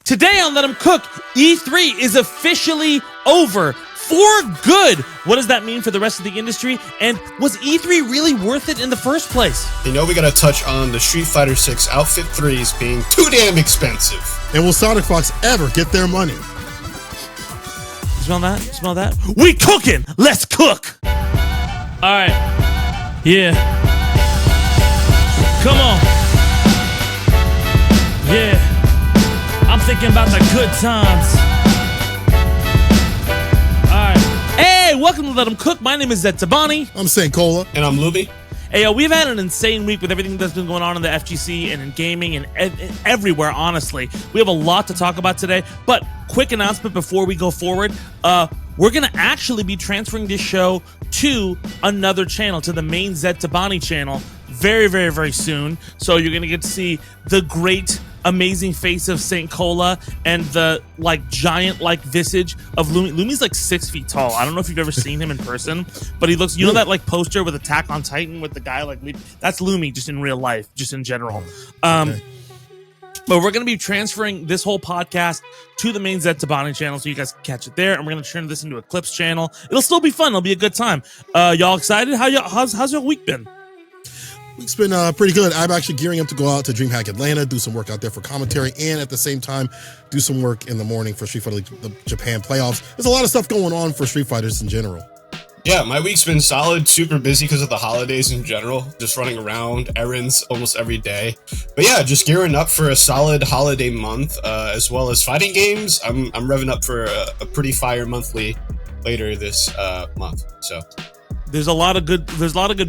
Today on Let 'Em Cook, E3 is officially over for good. What does that mean for the rest of the industry? And was E3 really worth it in the first place? You know, we gotta touch on the Street Fighter 6 Outfit 3s being too damn expensive. And will Sonic Fox ever get their money? Smell that? Smell that? We cooking! Let's cook! Alright. Yeah. Come on. Yeah. I'm thinking about the good times. Alright. Hey, welcome to Let 'Em Cook. My name is Zed Tabani. I'm saying Cola. And I'm Luby. Hey, we've had an insane week with everything that's been going on in the FGC and in gaming and everywhere, honestly. We have a lot to talk about today, but quick announcement before we go forward. We're going to actually be transferring this show to another channel, to the main Zed Tabani channel, very, very, very soon. So you're going to get to see the great, amazing face of Saint Cola and the giant visage of Lumi. Lumi's 6 feet tall. I don't know if you've ever seen him in person, but he looks, you know that poster with Attack on Titan with the guy that's Lumi just in real life, just in general. Okay. But we're going to be transferring this whole podcast to the main Zed Tabani channel so you guys can catch it there. And we're going to turn this into a Clips channel. It'll still be fun. It'll be a good time. Y'all excited? How's your week been? Week's been pretty good. I'm actually gearing up to go out to DreamHack Atlanta, do some work out there for commentary, and at the same time, do some work in the morning for Street Fighter League, the Japan playoffs. There's a lot of stuff going on for Street Fighters in general. Yeah, my week's been solid, super busy because of the holidays in general, just running around, errands almost every day. But yeah, just gearing up for a solid holiday month, as well as fighting games. I'm revving up for a pretty fire monthly later this month, so... There's a lot of good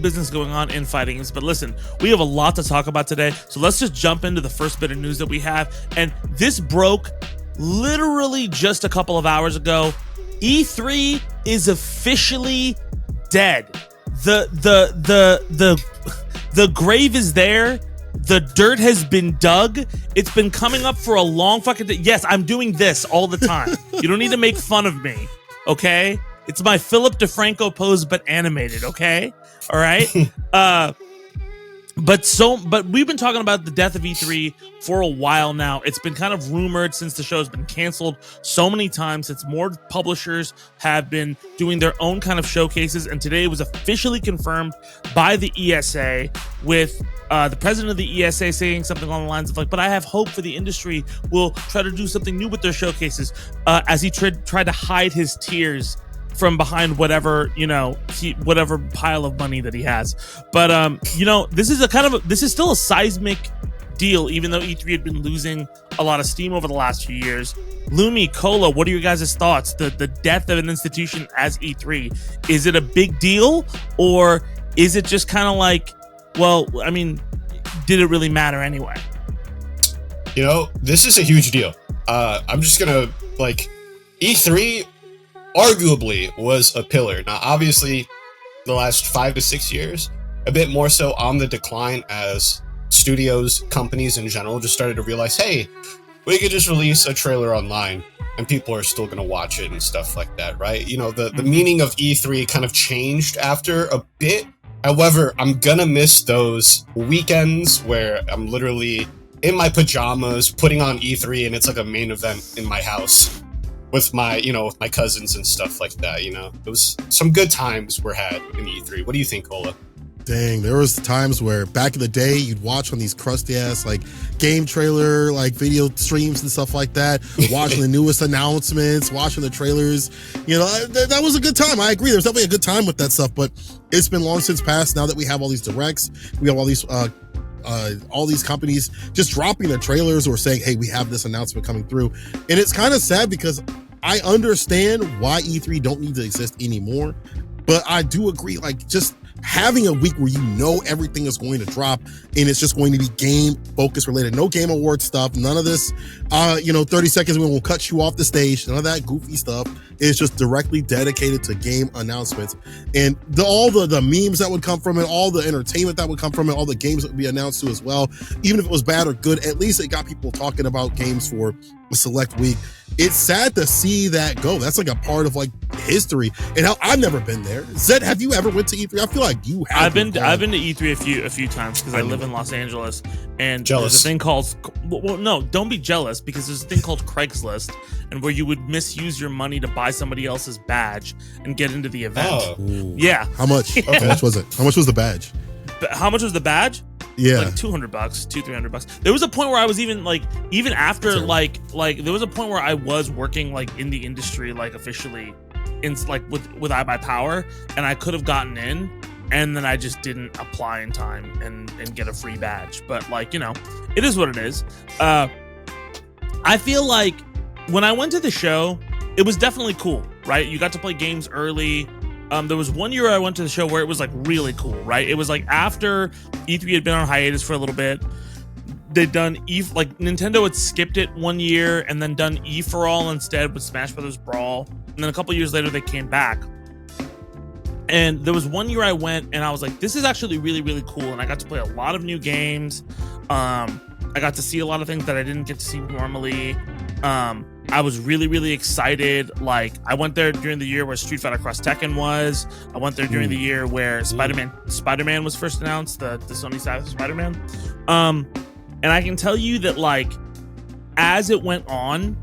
business going on in fighting games, but listen, we have a lot to talk about today. So let's just jump into the first bit of news that we have. And this broke literally just a couple of hours ago. E3 is officially dead. The grave is there. The dirt has been dug. It's been coming up for a long fucking day. Yes, I'm doing this all the time. You don't need to make fun of me, okay? It's my Philip DeFranco pose, but animated, okay? All right? But we've been talking about the death of E3 for a while now. It's been kind of rumored since the show's been canceled so many times, since more publishers have been doing their own kind of showcases, and today it was officially confirmed by the ESA with the president of the ESA saying something along the lines of but I have hope for the industry. We'll try to do something new with their showcases, as he tried to hide his tears from behind whatever pile of money that he has. But this is still a seismic deal, even though E3 had been losing a lot of steam over the last few years. Lumi, Cola, what are your guys' thoughts? The death of an institution as E3, is it a big deal, or is it just kind of did it really matter anyway? This is a huge deal. I'm just gonna E3 arguably was a pillar. Now, obviously, the last 5 to 6 years, a bit more so on the decline as studios, companies in general just started to realize, hey, we could just release a trailer online and people are still going to watch it and stuff like that, right? The meaning of E3 kind of changed after a bit. However, I'm going to miss those weekends where I'm literally in my pajamas putting on E3 and it's like a main event in my house with my cousins and stuff like that. It was some good times were had in E3. What do you think, Cola? Dang, there was times where back in the day you'd watch on these crusty ass game trailer video streams and stuff like that, watching the newest announcements, watching the trailers. That was a good time. I agree. There's definitely a good time with that stuff, but it's been long since past. Now that we have all these directs, we have all these companies just dropping their trailers or saying, hey, we have this announcement coming through. And it's kind of sad because I understand why E3 don't need to exist anymore, but I do agree, just having a week where everything is going to drop and it's just going to be game focus related, no Game Award stuff, none of this 30 seconds when we'll cut you off the stage, none of that goofy stuff. It's just directly dedicated to game announcements, and all the memes that would come from it, all the entertainment that would come from it, all the games that would be announced to as well. Even if it was bad or good, at least it got people talking about games for a select week. It's sad to see that go. That's like a part of like history. And how I've never been there. Zed, have you ever went to E3? I feel like you have. I've been to E3 a few times because I live in Los Angeles, and jealous. There's a thing called no, don't be jealous, because there's a thing called Craigslist, and where you would misuse your money to buy somebody else's badge and get into the event. Oh. Yeah. How much? Okay. How much was it? How much was the badge? How much was the badge? Yeah. Like $200, $300. There was a point where I was even after like there was a point where I was working like in the industry, like officially in like with iBuyPower, and I could have gotten in, and then I just didn't apply in time and get a free badge. But like, you know, it is what it is. I feel like when I went to the show, it was definitely cool, right? You got to play games early. There was one year I went to the show where it was like really cool, right? It was like after E3 had been on hiatus for a little bit. They'd done like Nintendo had skipped it one year and then done E for All instead with Smash Brothers Brawl. And then a couple years later they came back. And there was one year I went and I was like, this is actually really, really cool. And I got to play a lot of new games. I got to see a lot of things that I didn't get to see normally. I was really, really excited. Like, I went there during the year where Street Fighter Cross Tekken was. I went there during the year where Spider-Man was first announced, the Sony side of Spider-Man. And I can tell you that, like, as it went on,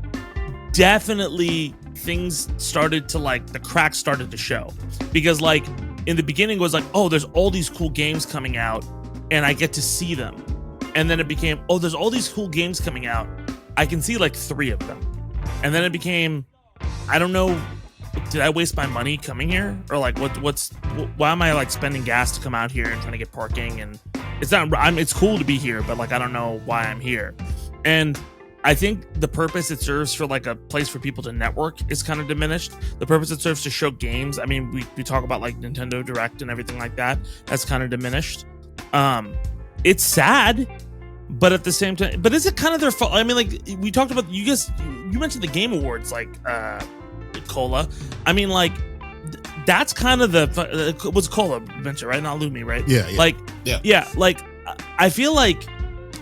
definitely things started to, like, the cracks started to show. Because, like, in the beginning it was like, oh, there's all these cool games coming out, and I get to see them. And then it became, oh, there's all these cool games coming out. I can see, like, 3 of them. And then it became, I don't know, did I waste my money coming here? Or like, why am I like spending gas to come out here and trying to get parking? And it's cool to be here, but like, I don't know why I'm here. And I think the purpose it serves for like a place for people to network is kind of diminished. The purpose it serves to show games, I mean, we talk about like Nintendo Direct and everything like that. That's kind of diminished. It's sad. But at the same time, but is it kind of their fault? I mean, like we talked about, you mentioned the Game Awards, like Cola. I mean, like that's kind of the what's Cola mentioned, right? Not Lumi, right? Yeah. Like yeah. Like I feel like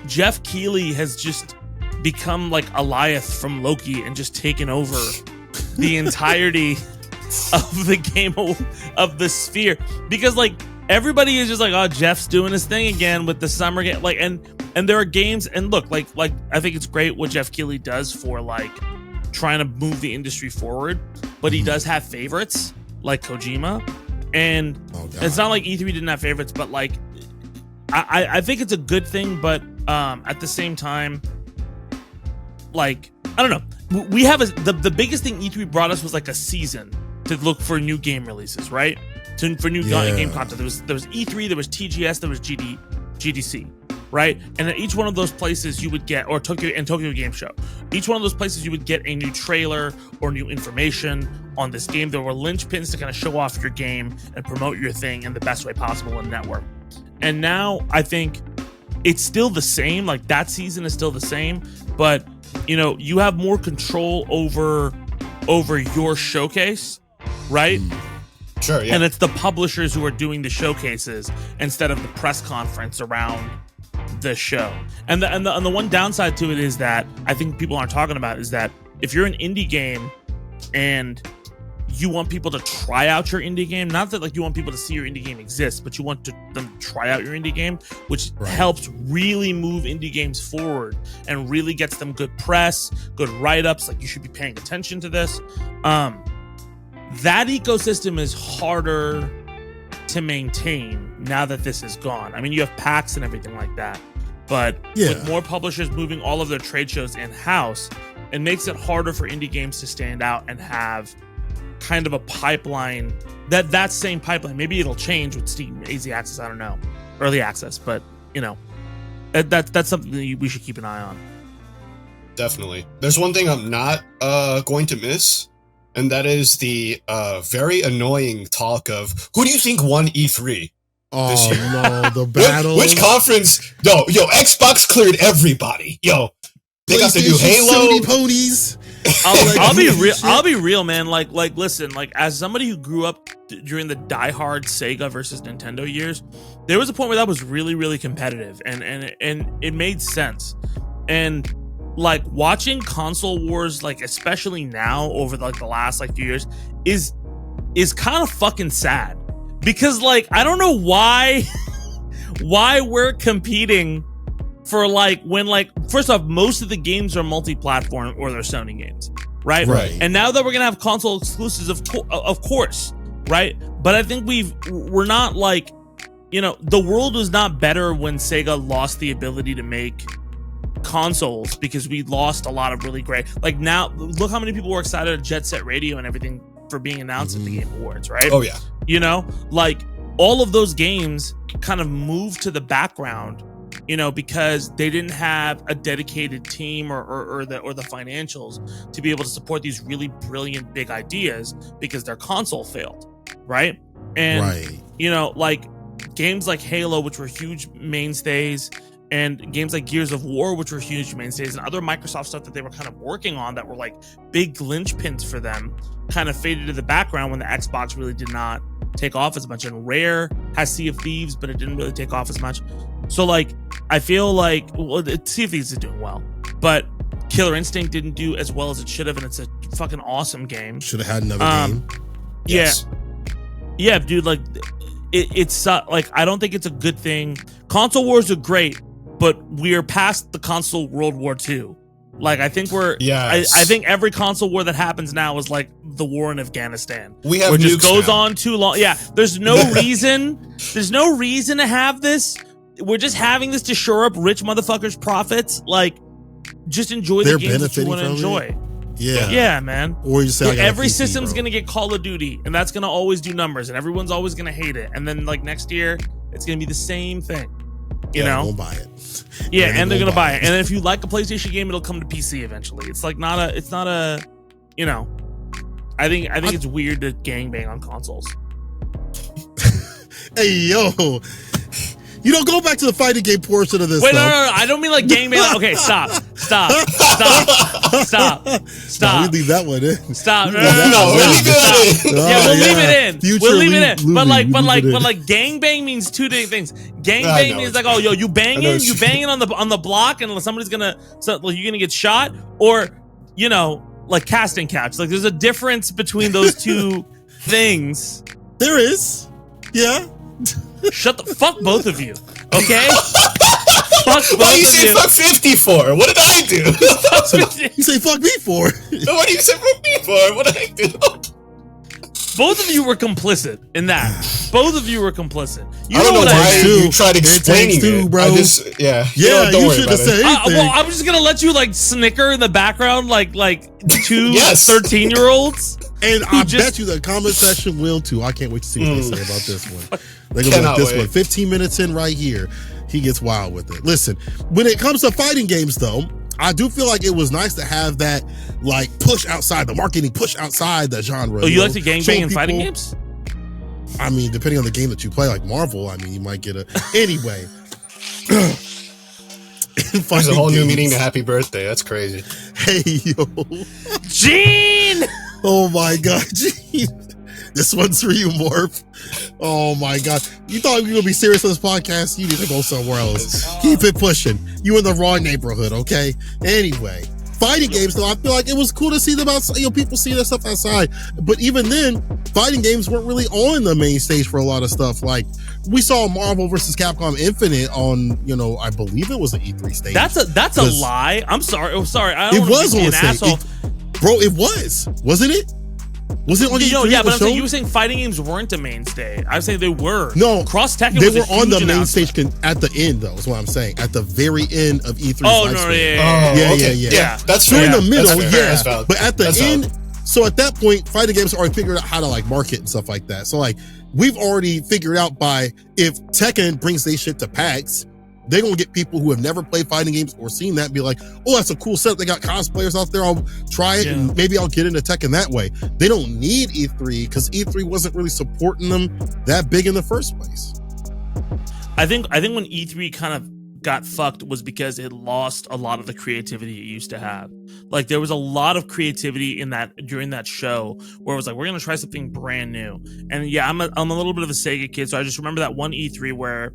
Jeff Keighley has just become like Eliath from Loki and just taken over the entirety of the game of the sphere, because like everybody is just like, oh, Jeff's doing his thing again with the summer game, like and there are games, and look, like I think it's great what Jeff Keighley does for like trying to move the industry forward, but he does have favorites like Kojima, and it's not like E3 didn't have favorites, but like I think it's a good thing, but at the same time, like I don't know, we have the biggest thing E3 brought us was like a season to look for new game releases, right? For new game content. There was E3, there was TGS, there was GDC. Right, and at each one of those places you would get, or Tokyo Game Show, each one of those places you would get a new trailer or new information on this game. There were linchpins to kind of show off your game and promote your thing in the best way possible in network. And now I think it's still the same. Like that season is still the same, but you know, you have more control over your showcase, right? Sure, yeah. And it's the publishers who are doing the showcases instead of the press conference around the show. And the one downside to it is that I think people aren't talking about is that if you're an indie game and you want people to try out your indie game, not that like you want people to see your indie game exist, but you want them to try out your indie game, which helps really move indie games forward and really gets them good press, good write-ups, like you should be paying attention to this. That ecosystem is harder to maintain now that this is gone. I mean, you have PAX and everything like that, but with more publishers moving all of their trade shows in-house, it makes it harder for indie games to stand out and have kind of a pipeline, that same pipeline. Maybe it'll change with Steam, Easy Access, I don't know, early access, but you know, that's something that we should keep an eye on. Definitely. There's one thing I'm not going to miss, and that is the very annoying talk of who do you think won E3 this year? No, the battle. Which conference? Yo, Xbox cleared everybody. Yo, they got the new Halo. Sony ponies. I'll be real, man. Like, listen, like as somebody who grew up during the diehard Sega versus Nintendo years, there was a point where that was really, really competitive, and it made sense. And like watching console wars, like especially now over like the last like few years, is kind of fucking sad, because like I don't know why we're competing for like when like first off most of the games are multi-platform or they're Sony games, right? And now that we're gonna have console exclusives, of course, right? But I think we're not like, you know, the world was not better when Sega lost the ability to make consoles, because we lost a lot of really great, like, now look how many people were excited at Jet Set Radio and everything for being announced at the Game Awards, right? Oh yeah. You know, like all of those games kind of moved to the background, you know, because they didn't have a dedicated team or the financials to be able to support these really brilliant big ideas because their console failed, right? And you know, like games like Halo, which were huge mainstays, and games like Gears of War, which were huge mainstays, and other Microsoft stuff that they were kind of working on that were like big linchpins for them, kind of faded to the background when the Xbox really did not take off as much. And Rare has Sea of Thieves, but it didn't really take off as much. So like, I feel like, well, Sea of Thieves is doing well, but Killer Instinct didn't do as well as it should have, and it's a fucking awesome game. Should have had another game. Yes. Yeah, dude, like it's like, I don't think it's a good thing. Console wars are great, but we're past the console World War II. Like, I think we're, I think every console war that happens now is like the war in Afghanistan. We have where it just goes now. on too long. Yeah, there's no reason to have this. We're just having this to shore up rich motherfuckers' profits. Like, just enjoy the games that you want to enjoy. Yeah, man. Or you say, every system's gonna get Call of Duty, and that's gonna always do numbers, and everyone's always gonna hate it. And then like next year, it's gonna be the same thing. You know, they'll buy it. Yeah, and they're gonna buy it. And then if you like a PlayStation game, it'll come to PC eventually. It's like not a, you know. I think it's weird to gangbang on consoles. Hey yo. You don't go back to the fighting game portion of this. Wait, no. I don't mean like gangbang. Okay, stop. No, we leave that one in. Stop. No, we'll leave it in. We'll leave it in. But like, gangbang means two different things. Gangbang means like, oh, yo, you banging on the block, and somebody's gonna, you're gonna get shot, or, you know, like casting couch. Like, there's a difference between those two things. There is. Yeah. Shut the fuck, both of you. Okay? Fuck both Why you of say you. fuck 50 for? What did I do? You say fuck me for? No, what do you say fuck me for? What did I do? Both of you were complicit in that. Both of you were complicit. You I don't know what why I you tried explaining it, bro. I just, you should have said anything. Well, I'm just gonna let you like snicker in the background, like two 13-year-olds. And I bet you the comment section will too. I can't wait to see what they say about this one. They're gonna like this one. 15 minutes in right here, he gets wild with it. Listen, when it comes to fighting games though, I do feel like it was nice to have that like push outside, the marketing push outside the genre. Oh, you like to gangbang in fighting games? I mean, depending on the game that you play, like Marvel, I mean, you might get a anyway. There's a whole new meaning to happy birthday. That's crazy. Hey yo, Gene! Oh my god, Gene. This one's for you, Morph. Oh my god. You thought we were gonna be serious on this podcast? You need to go somewhere else. Keep it pushing. You in the wrong neighborhood, okay? Anyway, fighting games though, I feel like it was cool to see them outside, people see that stuff outside. But even then, fighting games weren't really on the main stage for a lot of stuff. Like, we saw Marvel vs. Capcom Infinite on, I believe it was an E3 stage. That's a lie. I'm sorry. I don't it was on an the asshole. Bro, it was. Wasn't it? Was it on the E3? Yeah, but I'm saying, you were saying fighting games weren't a mainstay. I was saying they were. No, Cross Tekken they was were on the main stage at the end, though. Is what I'm saying. At the very end of E3. Oh no, yeah. That's fair. So in the middle, that's but at the end. So at that point, fighting games already figured out how to like market and stuff like that. So like we've already figured out if Tekken brings their shit to PAX, they're gonna get people who have never played fighting games or seen that and be like, oh, that's a cool set. They got cosplayers out there. I'll try it and maybe I'll get into Tekken that way. They don't need E3 because E3 wasn't really supporting them that big in the first place. I think when E3 kind of got fucked was because it lost a lot of the creativity it used to have. Like, there was a lot of creativity in that during that show where it was like, we're gonna try something brand new. And yeah, I'm a little bit of a Sega kid, so I just remember that one E3 where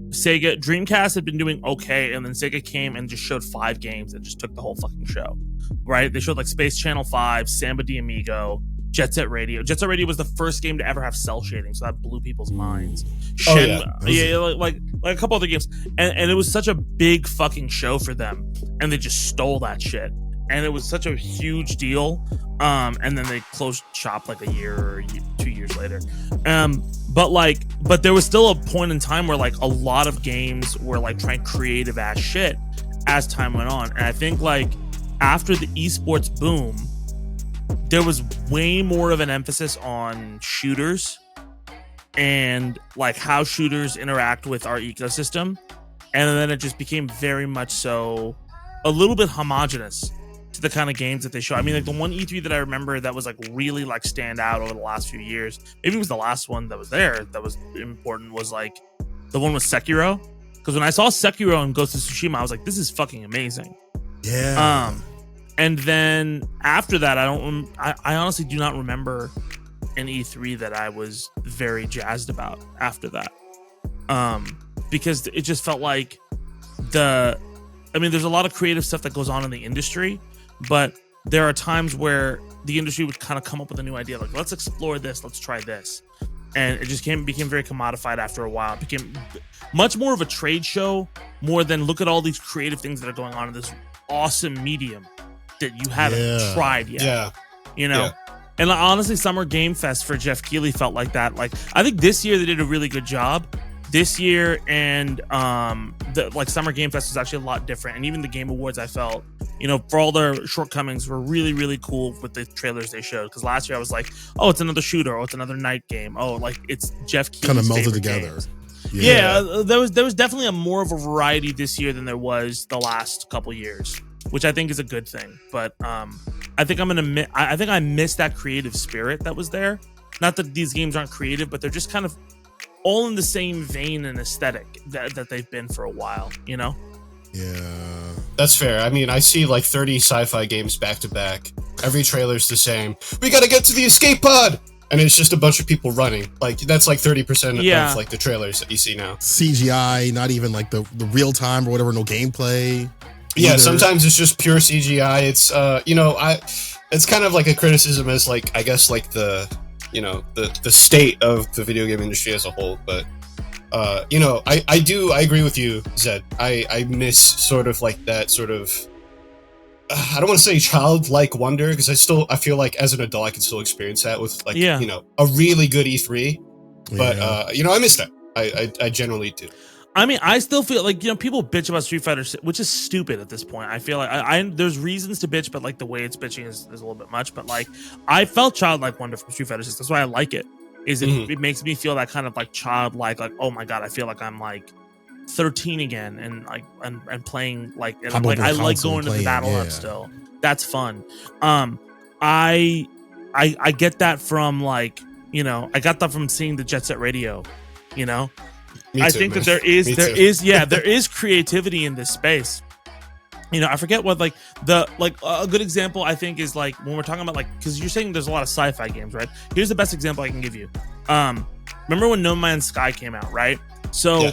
Sega Dreamcast had been doing okay, and then Sega came and just showed 5 games and just took the whole fucking show. Right? They showed like Space Channel 5, Samba de Amigo, Jet Set Radio. Jet Set Radio was the first game to ever have cell shading, so that blew people's minds. Like a couple other games, and it was such a big fucking show for them, and they just stole that shit, and it was such a huge deal. And then they closed shop like a year or 2 years later. But there was still a point in time where like a lot of games were like trying creative ass shit as time went on, and I think like after the esports boom, there was way more of an emphasis on shooters and like how shooters interact with our ecosystem, and then it just became very much so a little bit homogenous to the kind of games that they show. I mean, like the one E3 that I remember that was like really like stand out over the last few years, maybe it was the last one that was there that was important, was like the one with Sekiro. Because when I saw Sekiro and Ghost of Tsushima, I was like, this is fucking amazing. Yeah. And then after that, I honestly do not remember an E3 that I was very jazzed about after that. Because it just felt like there's a lot of creative stuff that goes on in the industry, but there are times where the industry would kind of come up with a new idea, like let's explore this, let's try this. And it just became very commodified after a while. It became much more of a trade show, more than look at all these creative things that are going on in this awesome medium that you haven't tried yet. Yeah. You know? Yeah. And honestly, Summer Game Fest for Jeff Keighley felt like that. Like, I think this year they did a really good job. This year, and Summer Game Fest was actually a lot different. And even the Game Awards, I felt, for all their shortcomings, were really, really cool with the trailers they showed. Because last year I was like, oh, it's another shooter. Oh, it's another night game. Oh, like it's Jeff Keighley's kind of melded together. Games. Yeah, there was definitely more of a variety this year than there was the last couple years, which I think is a good thing. But I think I miss that creative spirit that was there. Not that these games aren't creative, but they're just kind of all in the same vein and aesthetic that they've been for a while, Yeah. That's fair. I mean, I see like 30 sci-fi games back to back. Every trailer's the same. We gotta get to the escape pod! And it's just a bunch of people running. Like, that's like 30% of like the trailers that you see now. CGI, not even like the real time or whatever, no gameplay. Yeah, either. Sometimes it's just pure CGI. It's it's kind of like a criticism as like, I guess, like the state of the video game industry as a whole. But I agree with you, Zed. I miss sort of like that sort of I don't want to say childlike wonder, because I feel like as an adult I can still experience that with like a really good E3. But I miss that. I generally do. I mean, I still feel like, people bitch about Street Fighter 6, which is stupid at this point. I feel like there's reasons to bitch, but like the way it's bitching is a little bit much. But like, I felt childlike wonder from Street Fighter 6. That's why I like it. It makes me feel that kind of like childlike, like, oh my God, I feel like I'm like 13 again, and like and playing like, and I like going to the battle hub still. That's fun. I get that from like, I got that from seeing the Jet Set Radio, I think that there is creativity in this space. I forget what like a good example I think is like when we're talking about like, because you're saying there's a lot of sci-fi games, right? Here's the best example I can give you. Remember when No Man's Sky came out, right? So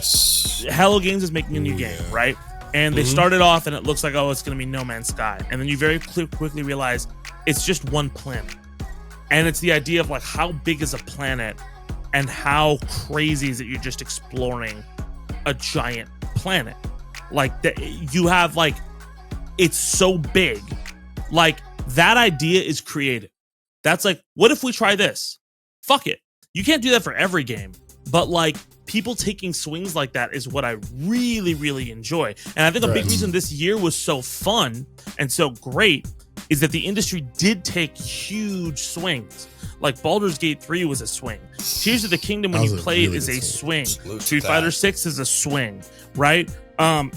Hello Games is making a new game, right? And they started off and it looks like, oh, it's going to be No Man's Sky. And then you very quickly realize it's just one planet. And it's the idea of like, how big is a planet and how crazy is it you're just exploring a giant planet? Like, you have like, it's so big. Like, that idea is creative. That's like, what if we try this? Fuck it. You can't do that for every game. But like, people taking swings like that is what I really, really enjoy. And I think a big reason this year was so fun and so great is that the industry did take huge swings. Like Baldur's Gate 3 was a swing. Tears of the Kingdom, when you play it, is a swing. Street Fighter 6 is a swing, right?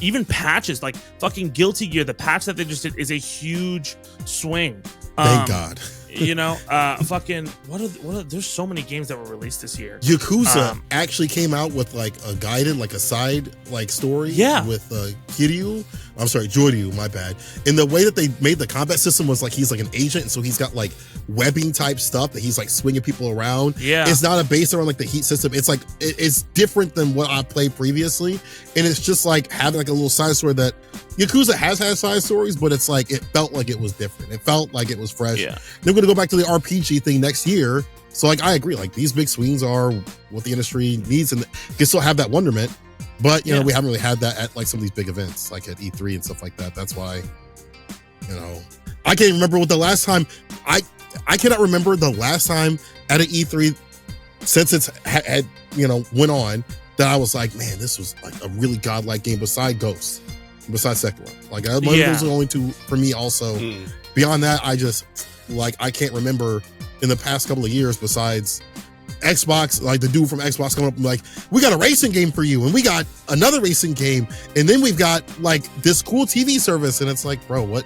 Even patches, like fucking Guilty Gear, the patch that they just did is a huge swing. Thank God. You know, fucking what are there's so many games that were released this year. Yakuza actually came out with like a guided, like a side like story. Yeah. With Joryu, my bad. And the way that they made the combat system was like he's like an agent, and so he's got like webbing type stuff that he's like swinging people around. Yeah. It's not a base around like the heat system. It's like it's different than what I played previously, and it's just like having like a little side story that Yakuza has had side stories, but it's like it felt like it was different. It felt like it was fresh. Yeah. They're going to go back to the RPG thing next year. So like I agree, like these big swings are what the industry needs, and can still have that wonderment. But you know, we haven't really had that at like some of these big events, like at E3 and stuff like that. That's why, you know, I can't remember what the last time I cannot remember the last time at an E3 since it's had went on that I was like, man, this was like a really godlike game beside Ghosts, besides Sekiro. Like those are the only two for me. Also, beyond that, I can't remember in the past couple of years besides Xbox, like the dude from Xbox coming up and like, we got a racing game for you, and we got another racing game, and then we've got like this cool TV service, and it's like, bro, what?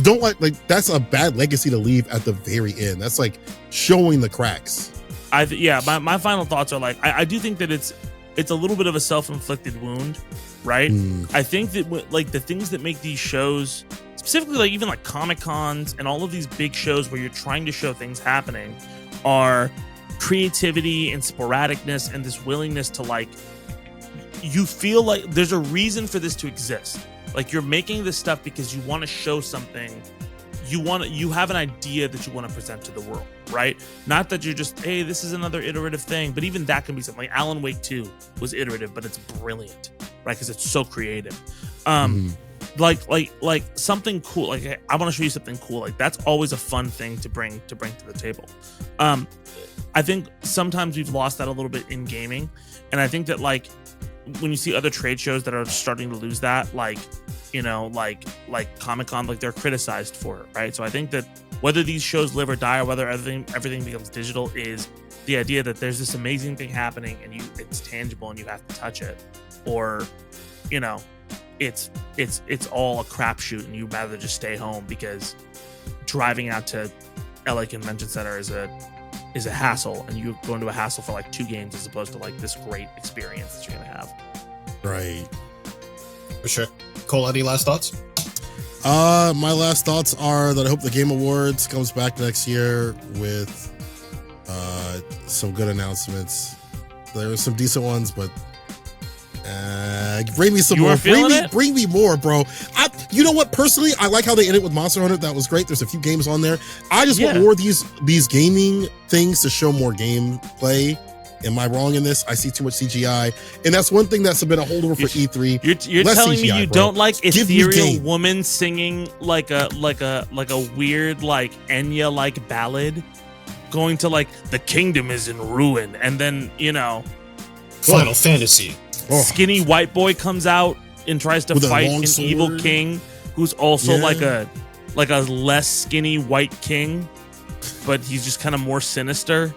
Don't like that's a bad legacy to leave at the very end. That's like showing the cracks. My final thoughts are like, I do think that it's a little bit of a self-inflicted wound, right? I think that like the things that make these shows, specifically like even like Comic-Cons and all of these big shows where you're trying to show things happening, are creativity and sporadicness and this willingness to like, you feel like there's a reason for this to exist. Like you're making this stuff because you want to show something, you have an idea that you want to present to the world, right? Not that you're just, hey, this is another iterative thing, but even that can be something. Like Alan Wake 2 was iterative, but it's brilliant, right? Because it's so creative. Like something cool. Like, hey, I want to show you something cool. Like that's always a fun thing to bring to the table. I think sometimes we've lost that a little bit in gaming, and I think that like when you see other trade shows that are starting to lose that, like like Comic-Con, like they're criticized for it, right? So I think that whether these shows live or die, or whether everything becomes digital, is the idea that there's this amazing thing happening and it's tangible and you have to touch it, or it's all a crapshoot and you'd rather just stay home because driving out to LA Convention Center is a hassle, and you go into a hassle for like 2 games as opposed to like this great experience that you're gonna have. Right. For sure. Cole, any last thoughts? My last thoughts are that I hope the Game Awards comes back next year with some good announcements. There were some decent ones, but bring me some more. Bring me more, bro. You know what? Personally, I like how they ended with Monster Hunter. That was great. There's a few games on there. I just want more of these gaming things to show more gameplay. Am I wrong in this? I see too much CGI, and that's one thing that's been a holdover for E3. You're telling me you don't like ethereal woman singing like a weird like Enya like ballad, going to like the kingdom is in ruin, and then Final Fantasy. Skinny white boy comes out and tries to fight an evil king who's also like a less skinny white king, but he's just kind of more sinister.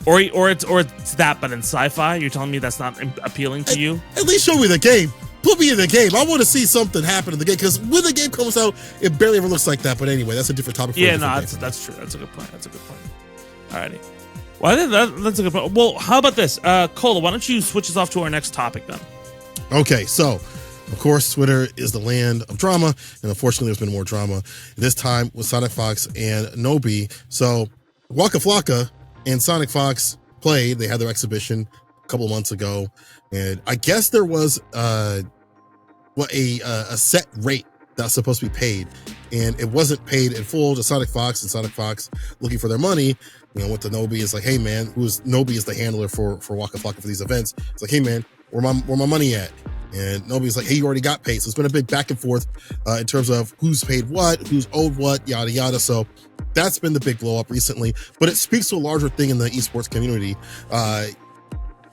Or it's that, but in sci-fi. You're telling me that's not appealing to you? At least show me the game. Put me in the game. I want to see something happen in the game, because when the game comes out, it barely ever looks like that. But anyway, that's a different topic. That's true. That's a good point. Alrighty. Well, I think that's a good point. Well, how about this, Cola? Why don't you switch us off to our next topic then? Okay, so of course Twitter is the land of drama, and unfortunately, there's been more drama this time with Sonic Fox and Nobi. So Waka Flocka and Sonic Fox played. They had their exhibition a couple of months ago, and I guess there was a set rate that's supposed to be paid, and it wasn't paid in full to Sonic Fox. And Sonic Fox, looking for their money, went to Nobi. Is like, hey man, Nobi is the handler for Waka Flocka for these events. It's like, hey man, where my money at? And Nobi's like, hey, you already got paid. So it's been a big back and forth in terms of who's paid what, who's owed what, yada yada. So that's been the big blow up recently, but it speaks to a larger thing in the esports community.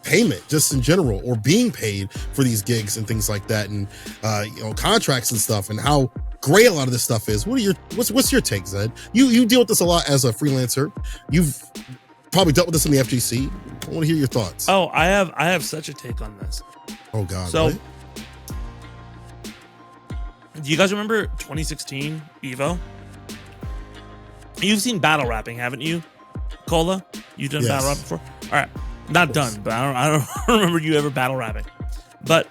Payment just in general, or being paid for these gigs and things like that, and contracts and stuff, and how great a lot of this stuff is. What's your take, Zed? You deal with this a lot as a freelancer. You've probably dealt with this in the FGC. I want to hear your thoughts. Oh, I have such a take on this. Oh God. So, really? Do you guys remember 2016 Evo? You've seen battle rapping, haven't you, Cola? You've done battle rap before? All right. Not done, but I don't remember you ever battle rapping. But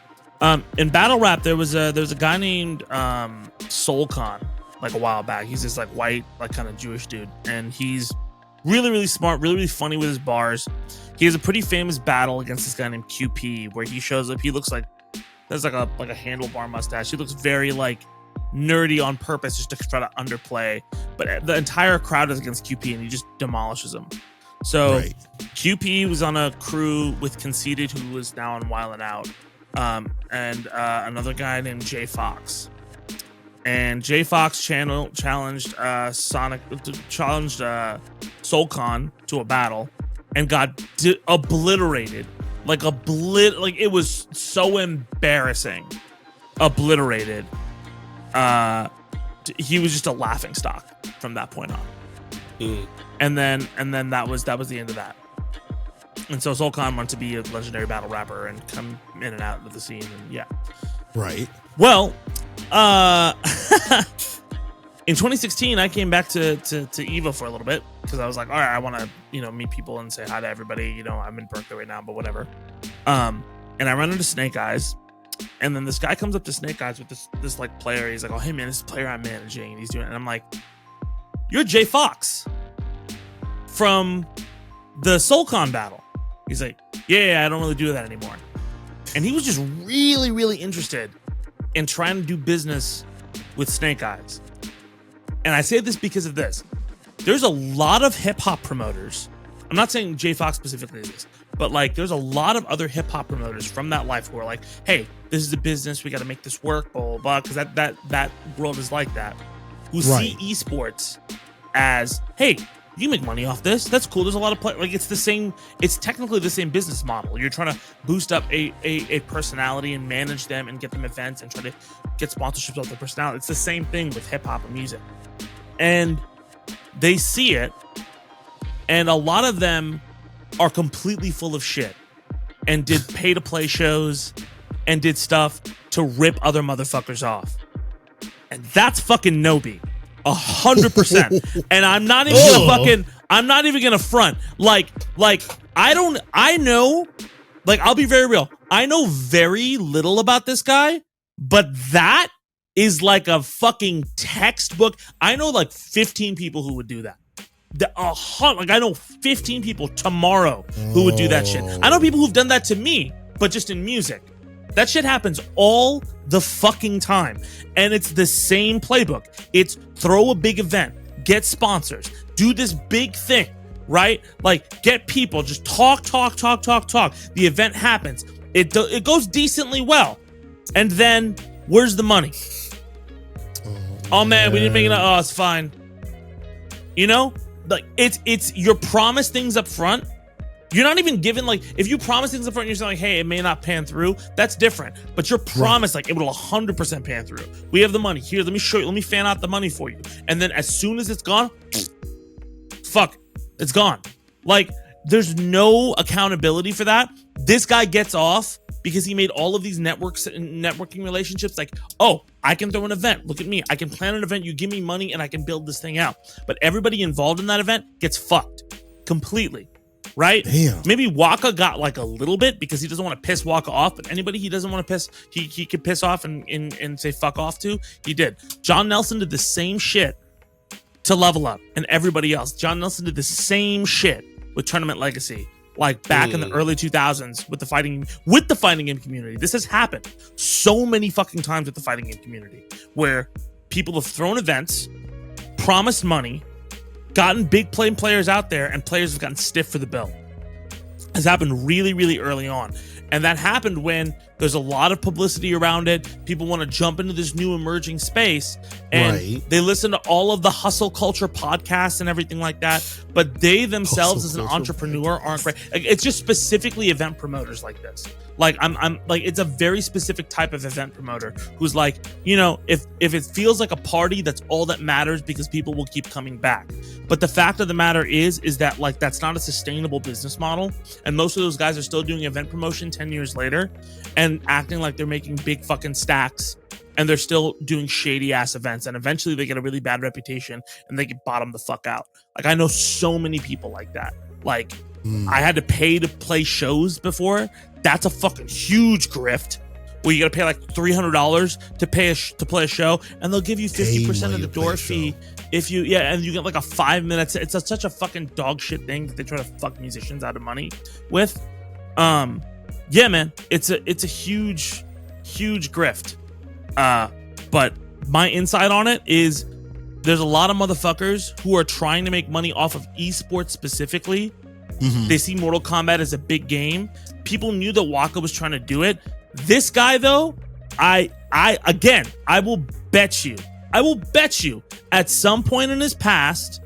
in battle rap, there was a guy named Soulcon, like a while back. He's this like white, like kind of Jewish dude, and he's really, really smart, really, really funny with his bars. He has a pretty famous battle against this guy named QP, where he shows up. He looks like there's like a handlebar mustache. He looks very like nerdy on purpose, just to try to underplay. But the entire crowd is against QP, and he just demolishes him. So QP was on a crew with Conceited, who was now on Wild 'N Out, and another guy named Jay Fox. And Jay Fox challenged Soulcon to a battle and got obliterated. Like it was so embarrassing. Obliterated. He was just a laughing stock from that point on. And then that was the end of that. And so Soulcon wanted to be a legendary battle rapper and come in and out of the scene, and yeah. Right. Well, in 2016, I came back to EVO for a little bit because I was like, all right, I want to meet people and say hi to everybody. I'm in Berkeley right now, but whatever. And I run into Snake Eyes, and then this guy comes up to Snake Eyes with this like player. He's like, oh hey man, this is player I'm managing, and he's doing it. And I'm like, you're Jay Fox from the Soulcon battle. He's like, yeah, I don't really do that anymore. And he was just really, really interested in trying to do business with Snake Eyes. And I say this because of this. There's a lot of hip hop promoters. I'm not saying Jay Fox specifically is this, but like there's a lot of other hip hop promoters from that life who are like, hey, this is a business, we got to make this work, blah, blah, blah, because that world is like that. Who see esports as, hey, you make money off this. That's cool. There's a lot of play. Like it's technically the same business model. You're trying to boost up a personality and manage them and get them events and try to get sponsorships off their personality. It's the same thing with hip hop and music. And they see it, and a lot of them are completely full of shit and did pay to play shows and did stuff to rip other motherfuckers off. And that's fucking Nobi. 100%. And I'm not even gonna front. Like I know, like, I'll be very real. I know very little about this guy, but that is like a fucking textbook. I know like 15 people who would do that. I know 15 people tomorrow who would do that shit. I know people who've done that to me, but just in music. That shit happens all the fucking time. And it's the same playbook. It's throw a big event, get sponsors, do this big thing, right? Like, get people, just talk. The event happens. It goes decently well. And then, where's the money? Oh man, we didn't make it. Oh, it's fine. Like, it's you're promised things up front. You're not even given, like, if you promise things up front, you're saying, like, hey, it may not pan through. That's different. But you're promised, like, it will 100% pan through. We have the money. Here, let me show you. Let me fan out the money for you. And then as soon as it's gone, fuck, it's gone. Like, there's no accountability for that. This guy gets off because he made all of these networking relationships. Like, oh, I can throw an event. Look at me. I can plan an event. You give me money and I can build this thing out. But everybody involved in that event gets fucked completely. Right? Damn. Maybe Waka got like a little bit because he doesn't want to piss Waka off, but anybody he doesn't want to piss, he could piss off and say fuck off to, he did. John Nelson did the same shit to Level Up and everybody else. John Nelson did the same shit with Tournament Legacy, like back in the early 2000s with the fighting game community. This has happened so many fucking times with the fighting game community where people have thrown events, promised money, gotten big players out there, and players have gotten stiff for the bill. Has happened really, really early on. And that happened when there's a lot of publicity around it. People want to jump into this new emerging space, and they listen to all of the hustle culture podcasts and everything like that. But they themselves as an entrepreneur aren't great. Like, it's just specifically event promoters like this. Like I'm like, it's a very specific type of event promoter who's like, if it feels like a party, that's all that matters because people will keep coming back. But the fact of the matter is that, like, that's not a sustainable business model. And most of those guys are still doing event promotion 10 years later and acting like they're making big fucking stacks and they're still doing shady ass events, and eventually they get a really bad reputation and they get bottomed the fuck out. Like, I know so many people like that. Like, I had to pay to play shows before. That's a fucking huge grift where you gotta pay like $300 to play a show, and they'll give you 50% of the door fee if you and you get like a 5 minutes. It's such a fucking dog shit thing that they try to fuck musicians out of money with. Yeah, man, it's a huge grift. But my insight on it is there's a lot of motherfuckers who are trying to make money off of esports specifically. They see Mortal Kombat as a big game. People knew that Waka was trying to do it. This guy, though, I will bet you at some point in his past,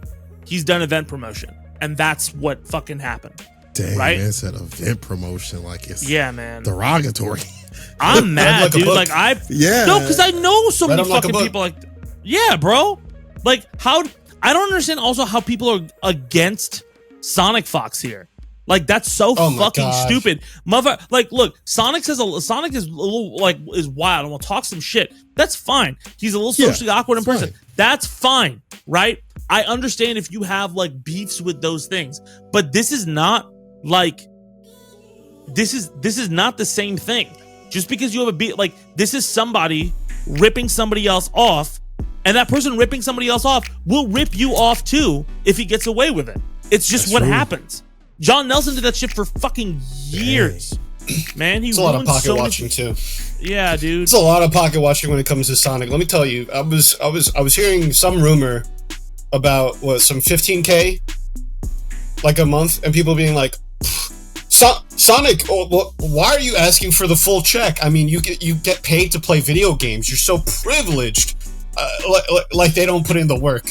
he's done event promotion, and that's what fucking happened. Dang, right? Man said event promotion like it's man, derogatory. I'm mad, dude. Like no, because I know so many fucking people. Like, yeah, bro. Like, how? I don't understand. Also, how people are against Sonic Fox here. Like, that's so fucking stupid, mother. Like, look, Sonic is a little like is wild and will talk some shit. That's fine. He's a little socially awkward in person. That's fine, right? I understand if you have like beefs with those things, but this is not like this is not the same thing. Just because you have a beef, like, this is somebody ripping somebody else off, and that person ripping somebody else off will rip you off too if he gets away with it. It's just what happens. John Nelson did that shit for fucking years. Man, it's a lot of pocket watching too. Yeah, dude. It's a lot of pocket watching when it comes to Sonic. Let me tell you, I was hearing some rumor about some 15K like a month, and people being like, Sonic, why are you asking for the full check? I mean, you get paid to play video games. You're so privileged. Like they don't put in the work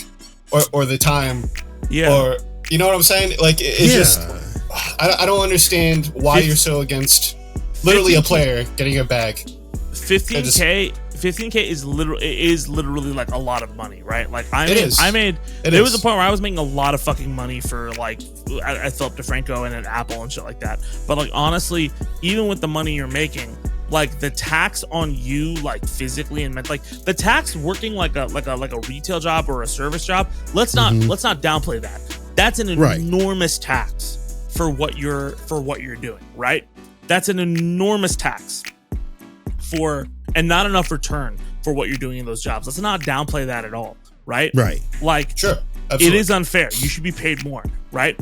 or the time. Yeah. Or, you know what I'm saying? Like, it's just, I don't understand why you're so against literally a player getting a bag. 15K is literally like a lot of money, right? Like, there was a point where I was making a lot of fucking money for like I Philip DeFranco and at Apple and shit like that. But like, honestly, even with the money you're making, like, the tax on you, like, physically and mentally, like, the tax working like a retail job or a service job, let's not downplay that. That's an enormous tax for what you're doing, right? That's an enormous tax and not enough return for what you're doing in those jobs. Let's not downplay that at all, right? Right. Like, sure, absolutely. It is unfair. You should be paid more, right?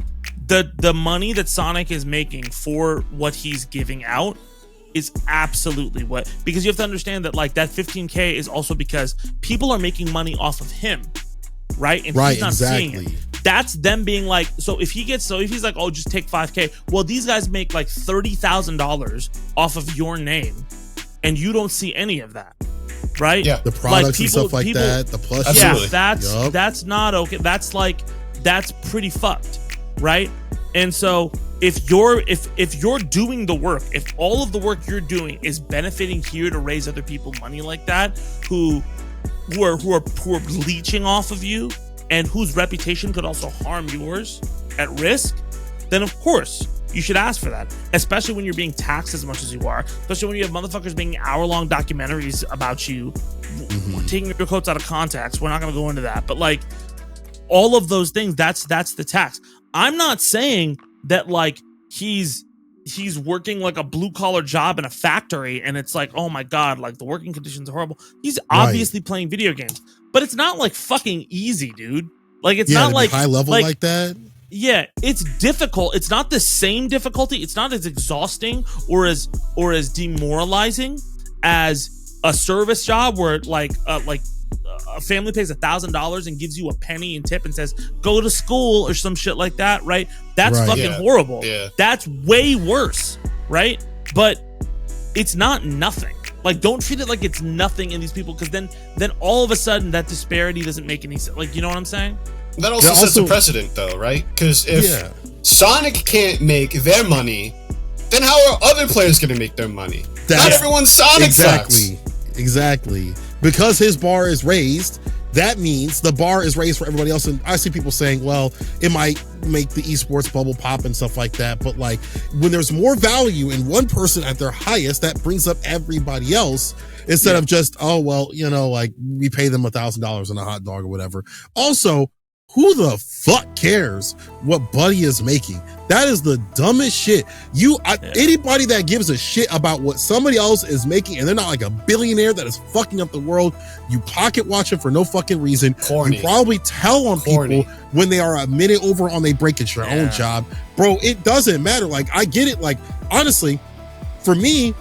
The money that Sonic is making for what he's giving out is absolutely because you have to understand that, like, that 15K is also because people are making money off of him, right? And he's not seeing it. That's them being like, so if he's like, oh, just take 5K. Well, these guys make like $30,000 off of your name, and you don't see any of that, right? Yeah, the products and stuff like that. The plus, that's not okay. That's pretty fucked, right? And so if you're doing the work, if all of the work you're doing is benefiting here to raise other people money like that, who are leeching off of you, and whose reputation could also harm yours at risk, then of course you should ask for that. Especially when you're being taxed as much as you are. Especially when you have motherfuckers making hour-long documentaries about you, taking your quotes out of context. We're not going to go into that, but like, all of those things, that's the tax. I'm not saying that like he's working like a blue-collar job in a factory and it's like, oh my god, like the working conditions are horrible. He's obviously playing video games, but it's not like fucking easy, dude. Like, it's not like high level like that. Yeah, it's difficult. It's not the same difficulty. It's not as exhausting or as demoralizing as a service job where like a family pays $1,000 and gives you a penny in tip and says go to school or some shit like that, right? That's fucking horrible. Yeah. That's way worse, right? But it's not nothing. Like, don't treat it like it's nothing in these people, because then all of a sudden that disparity doesn't make any sense. Like, you know what I'm saying? That also sets a precedent, though, right? Because if Sonic can't make their money, then how are other players going to make their money? Not everyone's Sonic. Exactly. Because his bar is raised, that means the bar is raised for everybody else. And I see people saying, well, it might make the esports bubble pop and stuff like that. But like when there's more value in one person at their highest, that brings up everybody else instead of just, oh, well, you know, like we pay them $1,000 on a hot dog or whatever. Also, who the fuck cares what Buddy is making? That is the dumbest shit. Anybody that gives a shit about what somebody else is making, and they're not like a billionaire that is fucking up the world, you pocket watch it for no fucking reason. Corny. You probably tell on people when they are a minute over on their break at your own job. Bro, it doesn't matter. Like, I get it. Like, honestly, for me,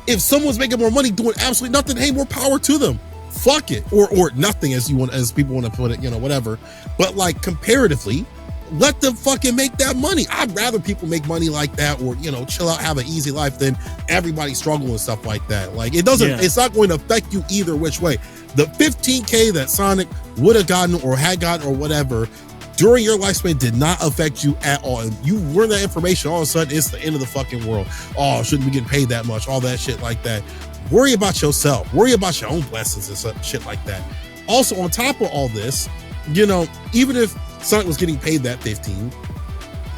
if someone's making more money doing absolutely nothing, hey, more power to them. Fuck it. Or nothing, as people want to put it, you know, whatever. But like comparatively, let them fucking make that money. I'd rather people make money like that, or, you know, chill out, have an easy life, than everybody struggle and stuff like that. Like, it's not going to affect you either which way. The 15K that Sonic would have gotten or had gotten or whatever during your lifespan did not affect you at all. And you learn that information, all of a sudden it's the end of the fucking world. Oh, shouldn't be getting paid that much, all that shit like that. Worry about yourself. Worry about your own blessings and such shit like that. Also, on top of all this, you know, even if Sonic was getting paid that 15,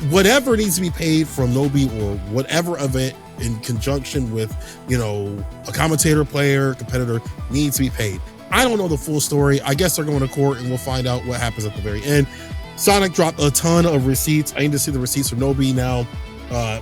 whatever needs to be paid from Nobi or whatever event in conjunction with, you know, a commentator, player, competitor needs to be paid. I don't know the full story. I guess they're going to court and we'll find out what happens at the very end. Sonic dropped a ton of receipts. I need to see the receipts from Nobi now.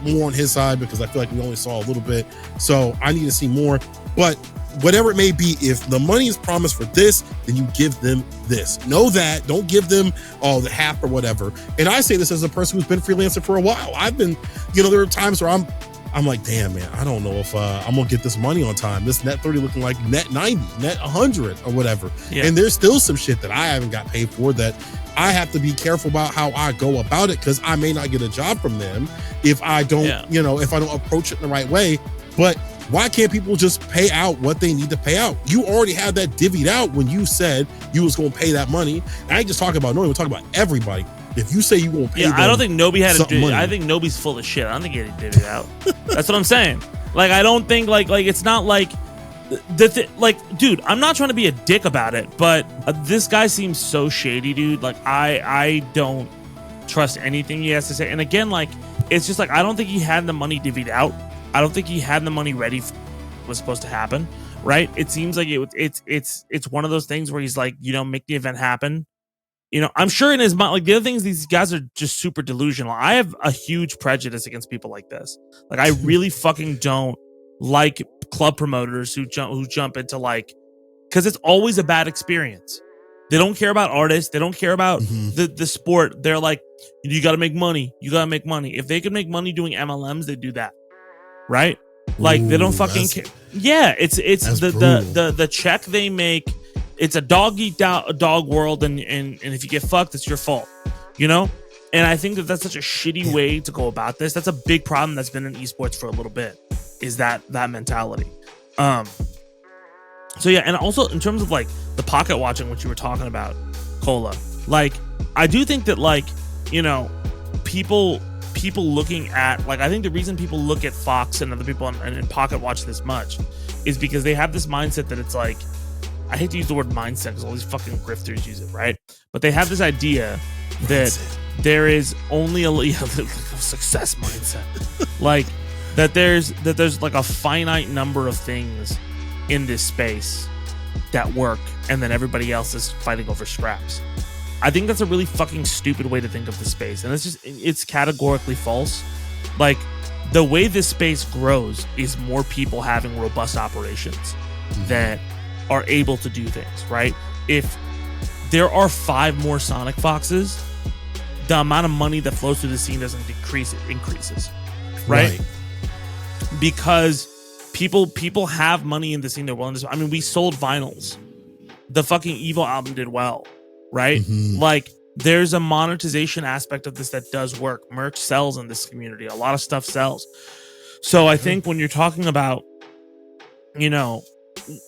More on his side because I feel like we only saw a little bit. So I need to see more. But whatever it may be, if the money is promised for this, then you give them this. Know that. Don't give them the half or whatever. And I say this as a person who's been freelancing for a while. I've been, you know, there are times where I'm like, damn, man, I don't know if I'm gonna get this money on time. This net 30 looking like net 90, net 100 or whatever. Yeah. And there's still some shit that I haven't got paid for that I have to be careful about how I go about it, because I may not get a job from them if I don't, you know, if I don't approach it in the right way. But why can't people just pay out what they need to pay out? You already had that divvied out when you said you was going to pay that money. And I ain't just talking about Nobi, we're talking about everybody. If you say you won't pay them, I don't think Nobi had a divvy. I think Nobi's full of shit. I don't think he had a divvy out. That's what I'm saying. Like, I don't think like it's not like dude, I'm not trying to be a dick about it, but this guy seems so shady, dude. Like, I don't trust anything he has to say. And again, like, it's just like, I don't think he had the money divvied out. I don't think he had the money ready for what was supposed to happen, right? It seems like it's one of those things where he's like, you know, make the event happen. You know, I'm sure in his mind, like, the other things, these guys are just super delusional. I have a huge prejudice against people like this. Like, I really fucking don't like club promoters who jump into, like, because it's always a bad experience. They don't care about artists. They don't care about the sport. They're like, you got to make money. You got to make money. If they could make money doing MLMs, they do that. Right? Like, they don't fucking care. Yeah, it's the check they make. It's a dog eat dog world, and if you get fucked, it's your fault, you know? And I think that's such a shitty way to go about this. That's a big problem that's been in esports for a little bit, is that mentality. So yeah, and also in terms of like the pocket watching, which you were talking about, Cola, like, I do think that, like, you know, people looking at, like, I think the reason people look at Fox and other people and pocket watch this much is because they have this mindset that it's like, I hate to use the word mindset because all these fucking grifters use it, right? But they have this idea that there is only a success mindset, like that there's like a finite number of things in this space that work, and then everybody else is fighting over scraps. I think that's a really fucking stupid way to think of the space, and it's categorically false. Like, the way this space grows is more people having robust operations that are able to do things, right? If there are 5 more Sonic Foxes, the amount of money that flows through the scene doesn't decrease, it increases, right? Because people have money in the scene they're willing to. I mean, we sold vinyls. The fucking Evo album did well, right? Like, there's a monetization aspect of this that does work. Merch sells in this community. A lot of stuff sells. So I think when you're talking about, you know,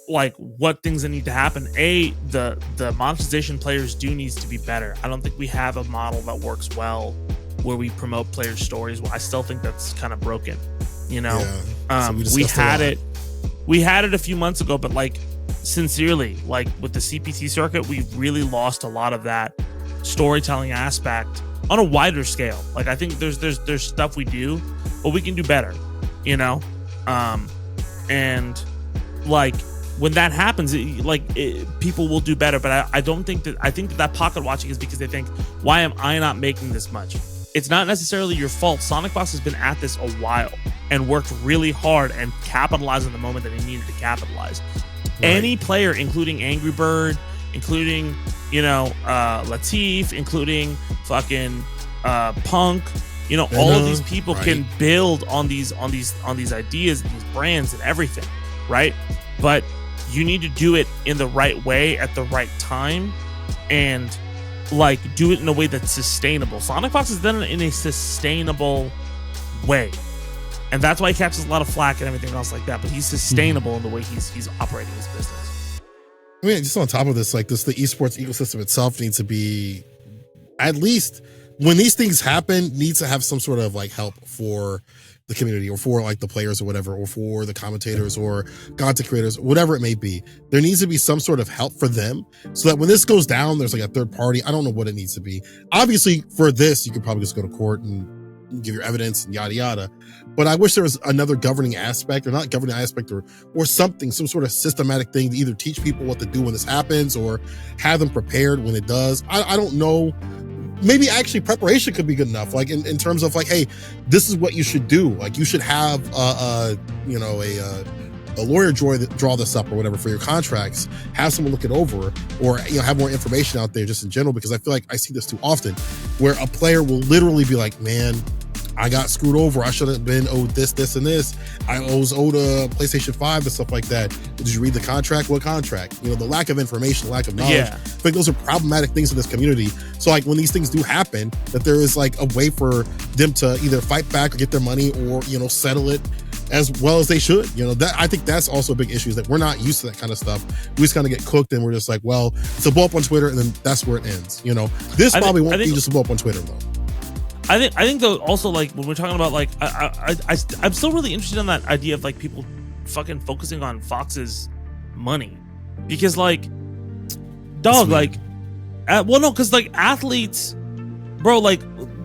like, what things that need to happen, the monetization players do needs to be better. I don't think we have a model that works well where we promote players' stories. Well, I still think that's kind of broken, you know. So we had it a few months ago, but like, sincerely, like with the CPT circuit, we've really lost a lot of that storytelling aspect on a wider scale. Like I think there's stuff we do, but we can do better, you know? And like when that happens, people will do better. But I think that pocket watching is because they think, why am I not making this much? It's not necessarily your fault. Sonicbox has been at this a while and worked really hard and capitalized on the moment that he needed to capitalize. Right. Any player, including Angry Bird, including, Latif, including fucking Punk, all of these people can build on these ideas, these brands and everything, right? But you need to do it in the right way at the right time, and like do it in a way that's sustainable. Sonicbox has done it in a sustainable way, and that's why he catches a lot of flack and everything else like that. But he's sustainable in the way he's operating his business. I mean, just on top of this, the esports ecosystem itself needs to be, at least when these things happen, needs to have some sort of help for the community, or for the players or whatever, or for the commentators or content creators, whatever it may be. There needs to be some sort of help for them, so that when this goes down, there's a third party. I don't know what it needs to be. Obviously, for this, you could probably just go to court and give your evidence and yada yada. But I wish there was another governing aspect, or not governing aspect, or something, some sort of systematic thing to either teach people what to do when this happens, or have them prepared when it does. I don't know. Maybe actually preparation could be good enough, in terms of hey, this is what you should do. You should have a lawyer draw this up or whatever for your contracts. Have someone look it over, or have more information out there just in general, because I feel like I see this too often, where a player will literally be like, man, I got screwed over. I should have been owed this, this, and this. I was owed a PlayStation 5 and stuff like that. Did you read the contract? What contract? The lack of information, lack of knowledge. Yeah. I think those are problematic things in this community. So when these things do happen, that there is a way for them to either fight back or get their money, or settle it as well as they should. That I think that's also a big issue, is that we're not used to that kind of stuff. We just kind of get cooked, and we're just well, it's a blow up on Twitter, and then that's where it ends. This probably won't be just a blow up on Twitter though. I think though, also when we're talking about I'm still really interested in that idea of people fucking focusing on Fox's money, because athletes, bro,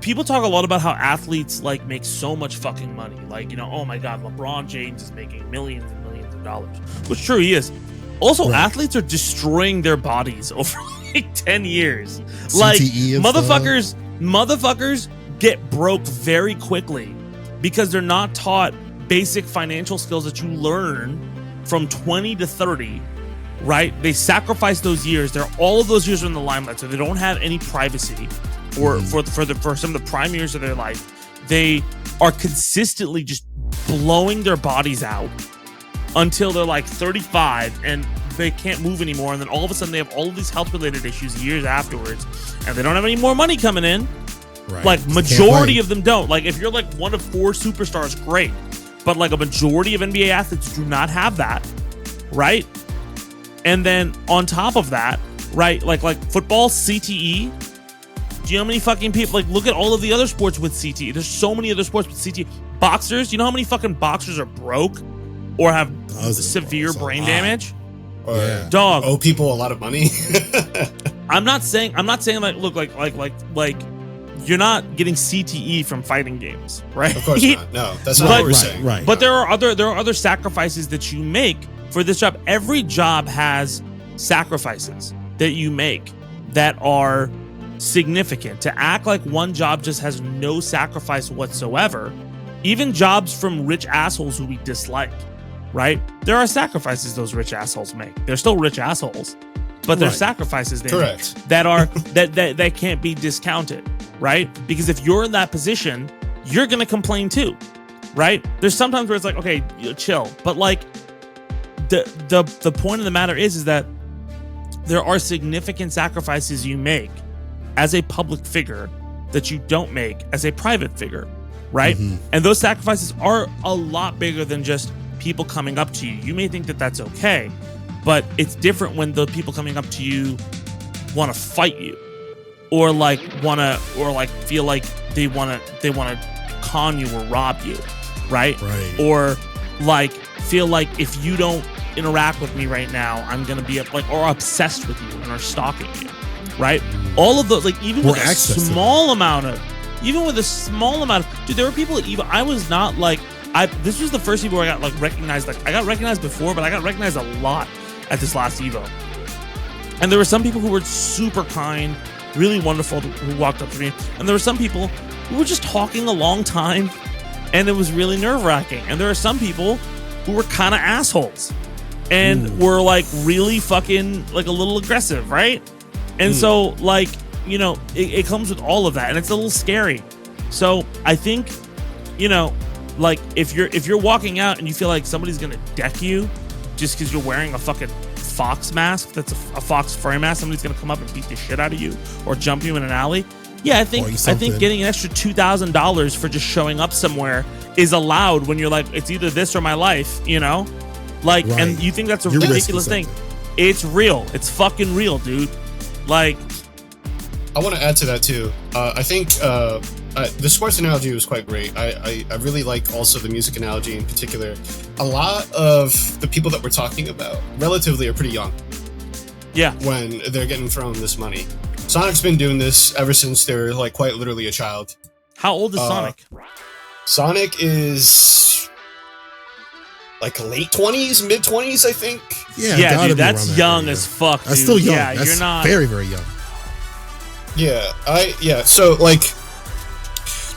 people talk a lot about how athletes make so much fucking money, oh my god, LeBron James is making millions and millions of dollars, which true he is. Also, athletes are destroying their bodies over 10 years. CTE Motherfuckers get broke very quickly because they're not taught basic financial skills that you learn from 20 to 30, right? They sacrifice those years. All of those years are in the limelight, so they don't have any privacy for some of the prime years of their life. They are consistently just blowing their bodies out until they're 35 and they can't move anymore, and then all of a sudden they have all of these health-related issues years afterwards, and they don't have any more money coming in. Right. Majority of them don't. If you're one of 4 superstars, great. But a majority of NBA athletes do not have that, right? And then on top of that, right, like football, CTE. Do you know how many fucking people, look at all of the other sports with CTE. There's so many other sports with CTE. Boxers, you know how many fucking boxers are broke or have severe brain damage? Or dog. owe people a lot of money. I'm not saying look, you're not getting CTE from fighting games, right? Of course not. No, that's not what we're saying. Right. But there are other sacrifices that you make for this job. Every job has sacrifices that you make that are significant. To act like one job just has no sacrifice whatsoever, even jobs from rich assholes who we dislike, right? There are sacrifices those rich assholes make. They're still rich assholes, but there's sacrifices they make that are that can't be discounted. Right? Because if you're in that position, you're going to complain too, right? There's sometimes where it's okay, chill. But the point of the matter is that there are significant sacrifices you make as a public figure that you don't make as a private figure, right? Mm-hmm. And those sacrifices are a lot bigger than just people coming up to you. You may think that that's okay, but it's different when the people coming up to you want to fight you. Or feel like they wanna con you or rob you, right? Right. Or feel like if you don't interact with me right now, I'm gonna be like or obsessed with you and are stalking you, right? All of those, like even with a small amount of, dude, there were people at Evo. I was not like this was the first Evo where I got like recognized. Like I got recognized before, but I got recognized a lot at this last Evo. And there were some people who were super kind, really wonderful, who walked up to me. And there were some people who were just talking a long time, and it was really nerve-wracking. And there are some people who were kind of assholes and were like really fucking like a little aggressive, right? And so like, you know, it comes with all of that, and it's a little scary. So I think, you know, like if you're walking out and you feel like somebody's gonna deck you just because you're wearing a fucking fox mask, that's a fox furry mask, somebody's gonna come up and beat the shit out of you or jump you in an alley. Yeah, I think getting an extra $2,000 for just showing up somewhere is allowed when you're like, it's either this or my life, you know? Like, right. And you think that's a ridiculous thing. It's real. It's fucking real, dude. Like, I want to add to that too. I think the sports analogy was quite great. I really like also the music analogy in particular. A lot of the people that we're talking about relatively are pretty young. Yeah. When they're getting thrown this money. Sonic's been doing this ever since they're like quite literally a child. How old is Sonic? Sonic is like late 20s, mid 20s, I think. Yeah, dude, that's young as fuck, dude. That's still young. Yeah, that's you're not very, very young. Yeah, so like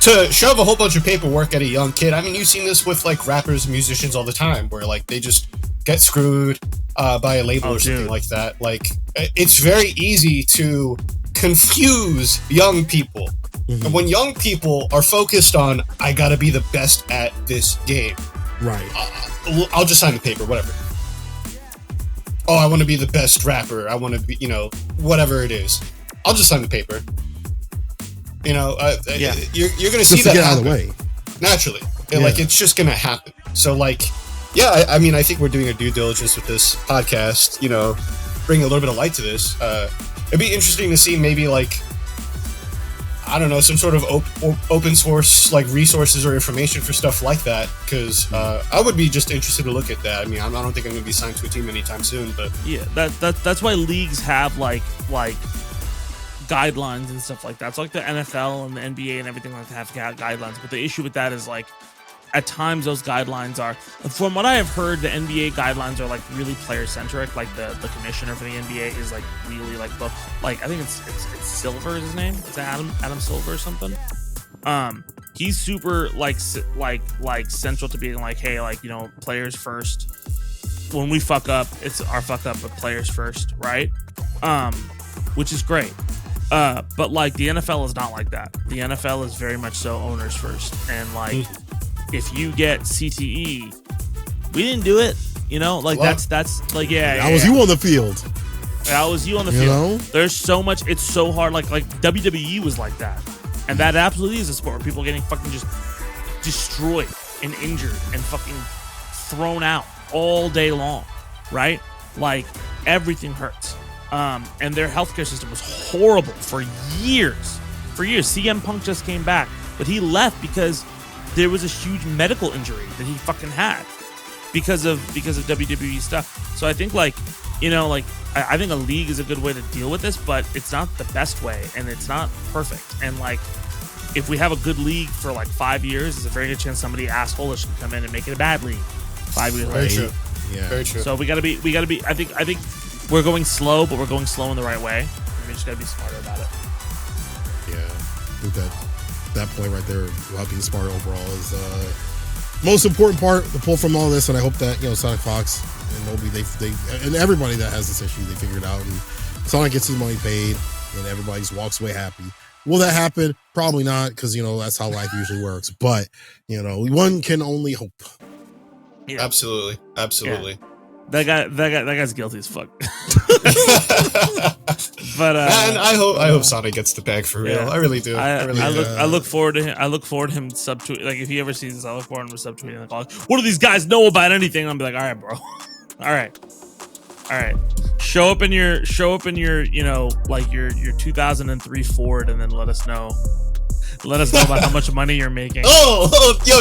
to shove a whole bunch of paperwork at a young kid. I mean, you've seen this with like rappers, musicians all the time, where like they just get screwed by a label or something like that. Like, it's very easy to confuse young people. And when young people are focused on, I gotta be the best at this game, right? I'll just sign the paper, whatever. Oh, I want to be the best rapper. I want to be, you know, whatever it is. I'll just sign the paper. You know, you're gonna see that get out of the way naturally. Like, it's just gonna happen. So, like, yeah, I mean, I think we're doing a due diligence with this podcast. You know, bring a little bit of light to this. It'd be interesting to see maybe like, I don't know, some sort of open source like resources or information for stuff like that, because I would be just interested to look at that. I mean, I don't think I'm going to be signed to a team anytime soon, but yeah, that's why leagues have like guidelines and stuff like that. So like the NFL and the NBA and everything like that have guidelines, but the issue with that is like at times those guidelines are, from what I have heard, the NBA guidelines are like really player centric. Like the commissioner for the NBA is like really like I think it's Silver is his name. Is that Adam Silver or something? He's super like central to being like, hey, like, you know, players first. When we fuck up, it's our fuck up, but players first, right? Which is great. But like the NFL is not like that. The NFL is very much so owners first, and like. If you get CTE, we didn't do it, you know, like that's like, that was you on the field. That was you on the field. Know? There's so much, it's so hard. Like WWE was like that, and that absolutely is a sport where people are getting fucking just destroyed and injured and fucking thrown out all day long, right? Like everything hurts. And their healthcare system was horrible for years. CM Punk just came back, but he left because there was a huge medical injury that he fucking had because of WWE stuff. So I think like, you know, like I think a league is a good way to deal with this, but it's not the best way and it's not perfect. And like, if we have a good league for like 5 years, there's a very good chance somebody assholeish can come in and make it a bad league 5 years later. Very true. Yeah. Very true. So we gotta be. I think we're going slow, but we're going slow in the right way. And we just gotta be smarter about it. Yeah, I think that point right there about being smarter overall is most important part to pull from all this. And I hope that, you know, Sonic Fox and Moby, they and everybody that has this issue, they figure it out, and Sonic gets his money paid and everybody just walks away happy. Will that happen? Probably not, because, you know, that's how life usually works. But, you know, one can only hope. Yeah. Absolutely. Yeah. That guy's guilty as fuck. But and I hope Sonic gets the bag for real. Yeah. I really do. I look forward to him. I look forward to him subtweet. Like if he ever sees this, I look forward to him subtweeting. Like, what do these guys know about anything? And I'll be like, all right, bro. all right. Show up in your, you know, like your 2003 Ford, and then let us know. Let us know about how much money you're making. Yo,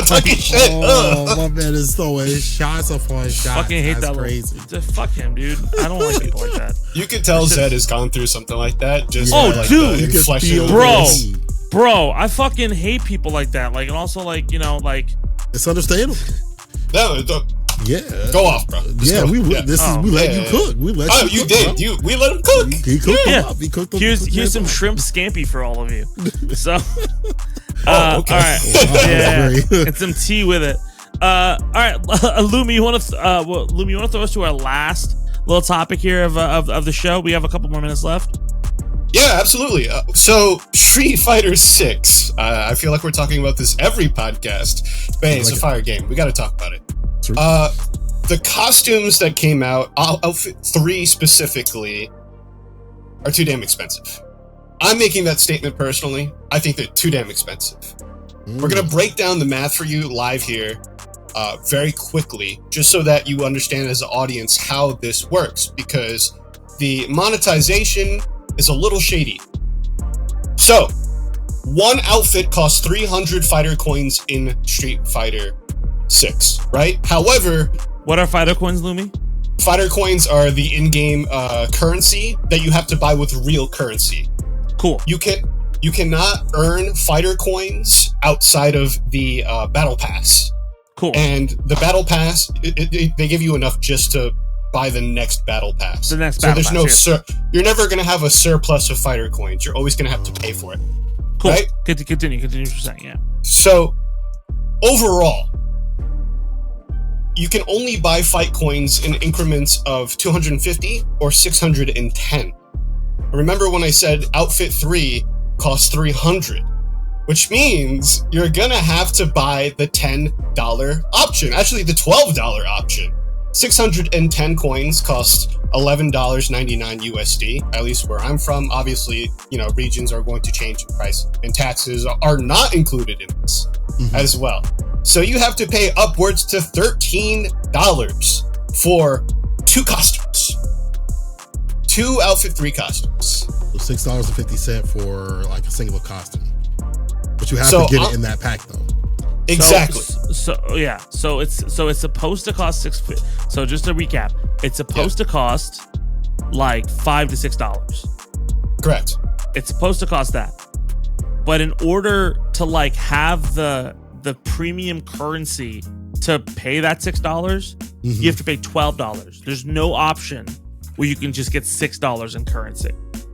talking shit. My man is throwing shots upon shots. Fucking hate That's that. crazy. Fuck him, dude. I don't like people like that. You could tell Zed has gone through something like that. Just dude, you can inflection feel of bro. his- Bro, I fucking hate people like that. Like, and also, like, you know, like, It's understandable. No, Yeah. go off, bro. Just Yeah, go. we Yeah. we let you cook. We let Oh, you you cook, did. bro. We let him cook. He cooked them Yeah. up. He cooked them. here's some shrimp scampi for all of you. So, Okay. all right, yeah, Great. and some tea with it. All right, Lumi, you want to throw us to our last little topic here of the show? We have a couple more minutes left. Yeah, absolutely. So, Street Fighter 6. I feel like we're talking about this every podcast. But hey, it's a fire game. We got to talk about it. True. The costumes that came out, Outfit 3 specifically, are too damn expensive. I'm making that statement personally. I think they're too damn expensive. We're going to break down the math for you live here very quickly, just so that you understand as an audience how this works, because the monetization is a little shady. So, one outfit costs 300 fighter coins in Street Fighter 6, right? However, What are fighter coins, Lumi? fighter coins are the in-game currency that you have to buy with real currency. Cool. You cannot earn fighter coins outside of the battle pass. Cool. And the battle pass, they give you enough just to buy the next battle pass. The next so battle there's pass, no you're never going to have a surplus of fighter coins. You're always going to have to pay for it. Cool. Right? Continue what you're saying, yeah. So, overall, you can only buy fight coins in increments of 250 or 610. Remember when I said Outfit 3 costs 300, which means you're gonna have to buy the $10 option, actually the $12 option. 610 coins cost $11.99 USD, at least where I'm from. Obviously, regions are going to change in price, and taxes are not included in this as well. So you have to pay upwards to $13 for 2 costumes. 2 Outfit 3 costumes. So $6.50 for like a single costume, but you have to get it in that pack though. Exactly. So it's supposed to cost $6. So just to recap, it's supposed to cost like $5 to $6. Correct. It's supposed to cost that, but in order to like have the premium currency to pay that $6, you have to pay $12. There's no option where you can just get $6 in currency.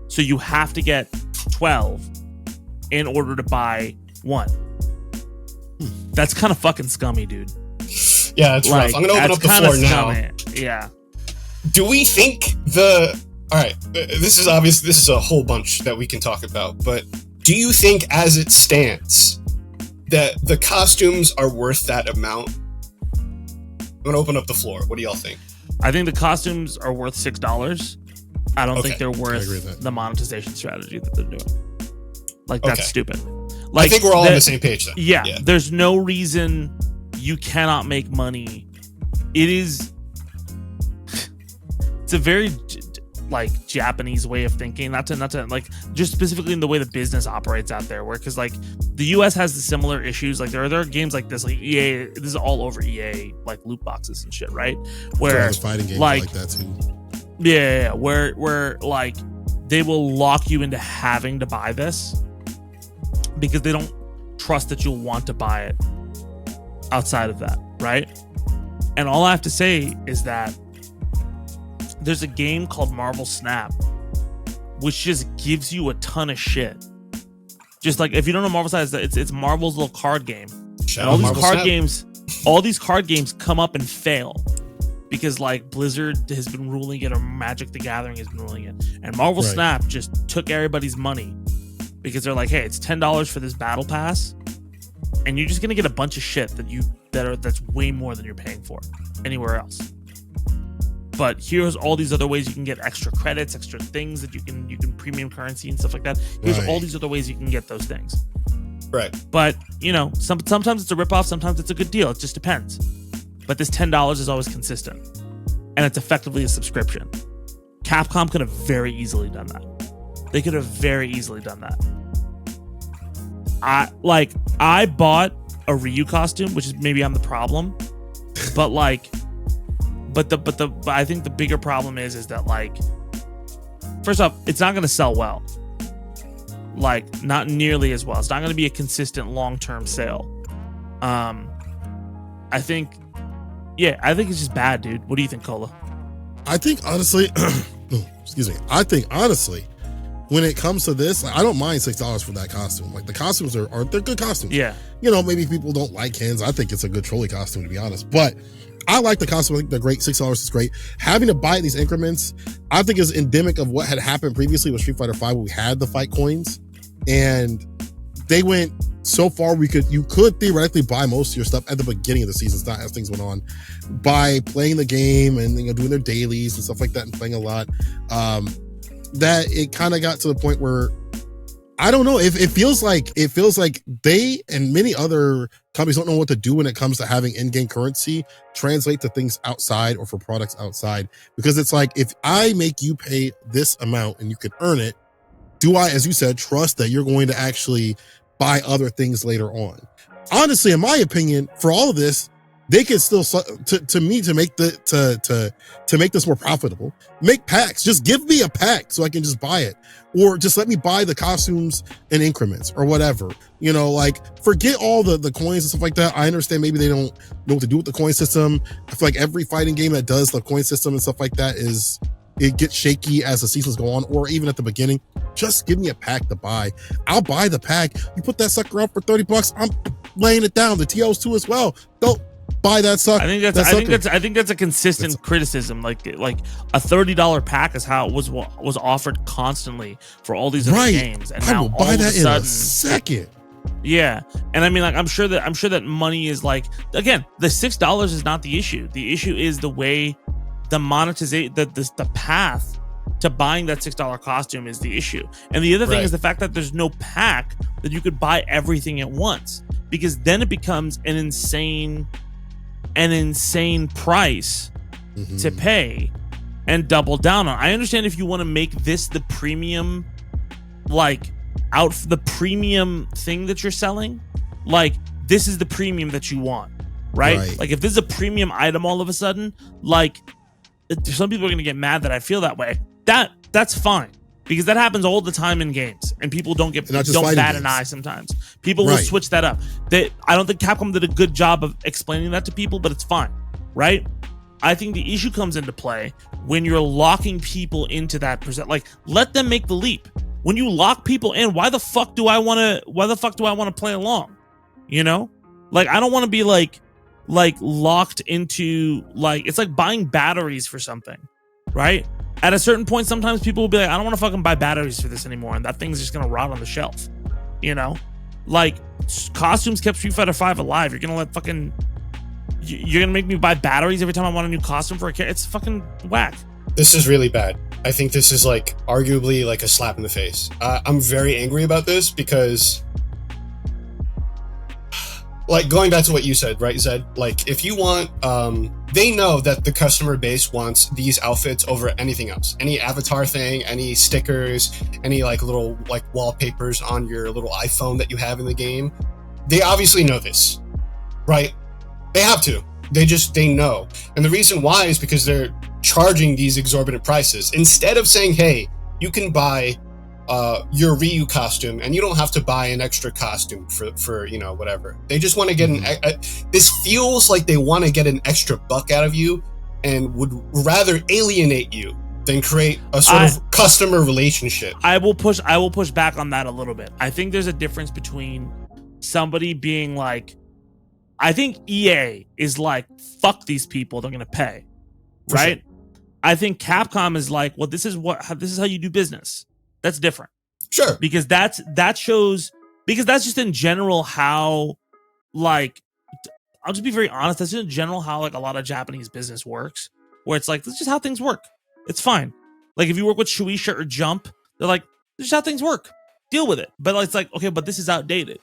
So you have to get 12 in order to buy 1. That's kind of fucking scummy, dude. Yeah, it's rough. I'm gonna open up the floor now. Yeah. Do we think all right, this is obvious. This is a whole bunch that we can talk about, but do you think as it stands that the costumes are worth that amount? I'm gonna open up the floor. What do y'all think? I think the costumes are worth $6. I don't think they're I agree worth with that. the monetization strategy that they're doing. Like, that's stupid. I think we're all on the same page then. Yeah, there's no reason you cannot make money. It's a very like Japanese way of thinking, not to like, just specifically in the way the business operates out there, where because like the US has the similar issues. Like there are games like this, like EA, this is all over EA, like loot boxes and shit, right? Where Fighting games like that too. Yeah, where like they will lock you into having to buy this because they don't trust that you'll want to buy it outside of that, right? And all I have to say is that there's a game called Marvel Snap, which just gives you a ton of shit. Just like, if you don't know Marvel Snap, it's Marvel's little card game. And all these card games come up and fail because like Blizzard has been ruling it, or Magic the Gathering has been ruling it, and Marvel Snap just took everybody's money because they're like, hey, it's $10 for this battle pass, and you're just gonna get a bunch of shit that's way more than you're paying for anywhere else. But here's all these other ways you can get extra credits, extra things that you can premium currency and stuff like that. Here's all these other ways you can get those things. Right. But sometimes it's a ripoff, sometimes it's a good deal. It just depends. But this $10 is always consistent, and it's effectively a subscription. Capcom could have very easily done that. They could have very easily done that. I bought a Ryu costume, which is maybe I'm the problem, but like, but I think the bigger problem is that like, first off, it's not going to sell well. Like, not nearly as well. It's not going to be a consistent long-term sale. I think it's just bad, dude. What do you think, Cola? I think honestly, excuse me. I think honestly, when it comes to this, like, I don't mind $6 for that costume. Like, the costumes are they're good costumes. Yeah. You know, maybe people don't like hands. I think it's a good trolley costume, to be honest. But I like the costume. I think they're great. $6 is great. Having to buy these increments, I think is endemic of what had happened previously with Street Fighter V, where we had the fight coins, and they went so far you could theoretically buy most of your stuff at the beginning of the season, not as things went on, by playing the game and doing their dailies and stuff like that and playing a lot. That it kind of got to the point where I don't know. It feels like they and many other companies don't know what to do when it comes to having in-game currency translate to things outside or for products outside. Because it's like, if I make you pay this amount and you can earn it, do I, as you said, trust that you're going to actually buy other things later on? Honestly, in my opinion, for all of this, they could still, to make this more profitable, make packs. Just give me a pack so I can just buy it, or just let me buy the costumes in increments or whatever. You know, like, forget all the coins and stuff like that. I understand maybe they don't know what to do with the coin system. I feel like every fighting game that does the coin system and stuff like that it gets shaky as the seasons go on, or even at the beginning. Just give me a pack to buy. I'll buy the pack. You put that sucker up for $30, I'm laying it down. The TOs too as well. Don't buy that sucker. I think that's a consistent criticism. Like a $30 pack is how it was offered constantly for all these other games, and now I will buy that in a second. Yeah, and I mean, like, I'm sure that money is, like, again, the $6 is not the issue. The issue is the way the monetization, the path to buying that $6 costume is the issue. And the other thing is the fact that there's no pack that you could buy everything at once, because then it becomes an insane price to pay and double down on. I understand if you want to make this the premium, like, the premium thing that you're selling, like, this is the premium that you want, right? Like, if this is a premium item all of a sudden, like, some people are going to get mad that I feel that way. That's fine, because that happens all the time in games, and people don't bat an eye sometimes. People will switch that up. I don't think Capcom did a good job of explaining that to people, but it's fine, right? I think the issue comes into play when you're locking people into that percent. Like, let them make the leap. When you lock people in, why the fuck do I want to play along? You know, like, I don't want to be like locked into, like, it's like buying batteries for something, right? At a certain point, sometimes people will be like, I don't want to fucking buy batteries for this anymore, and that thing's just gonna rot on the shelf. You know, like, costumes kept Street Fighter V alive. You're gonna make me buy batteries every time I want a new costume for a character? It's fucking whack. This is really bad. I think this is, like, arguably like a slap in the face. I'm very angry about this because, like, going back to what you said, right, Zed? Like, if you want, they know that the customer base wants these outfits over anything else. Any avatar thing, any stickers, any, like, little, like, wallpapers on your little iPhone that you have in the game. They obviously know this, right? They have to. They know. And the reason why is because they're charging these exorbitant prices. Instead of saying, hey, you can buy your Ryu costume and you don't have to buy an extra costume for you know, whatever. They just want to get this feels like they want to get an extra buck out of you and would rather alienate you than create a sort of customer relationship. I will push back on that a little bit. I think there's a difference between somebody being like, I think EA is like, fuck these people, they're gonna pay, right? Sure. I think Capcom is like, well, this is how you do business. That's different. Sure. Because that's just in general how, like, I'll just be very honest, that's just in general how, like, a lot of Japanese business works, where it's like, this is just how things work. It's fine. Like, if you work with Shueisha or Jump, they're like, this is how things work. Deal with it. But it's like, okay, but this is outdated.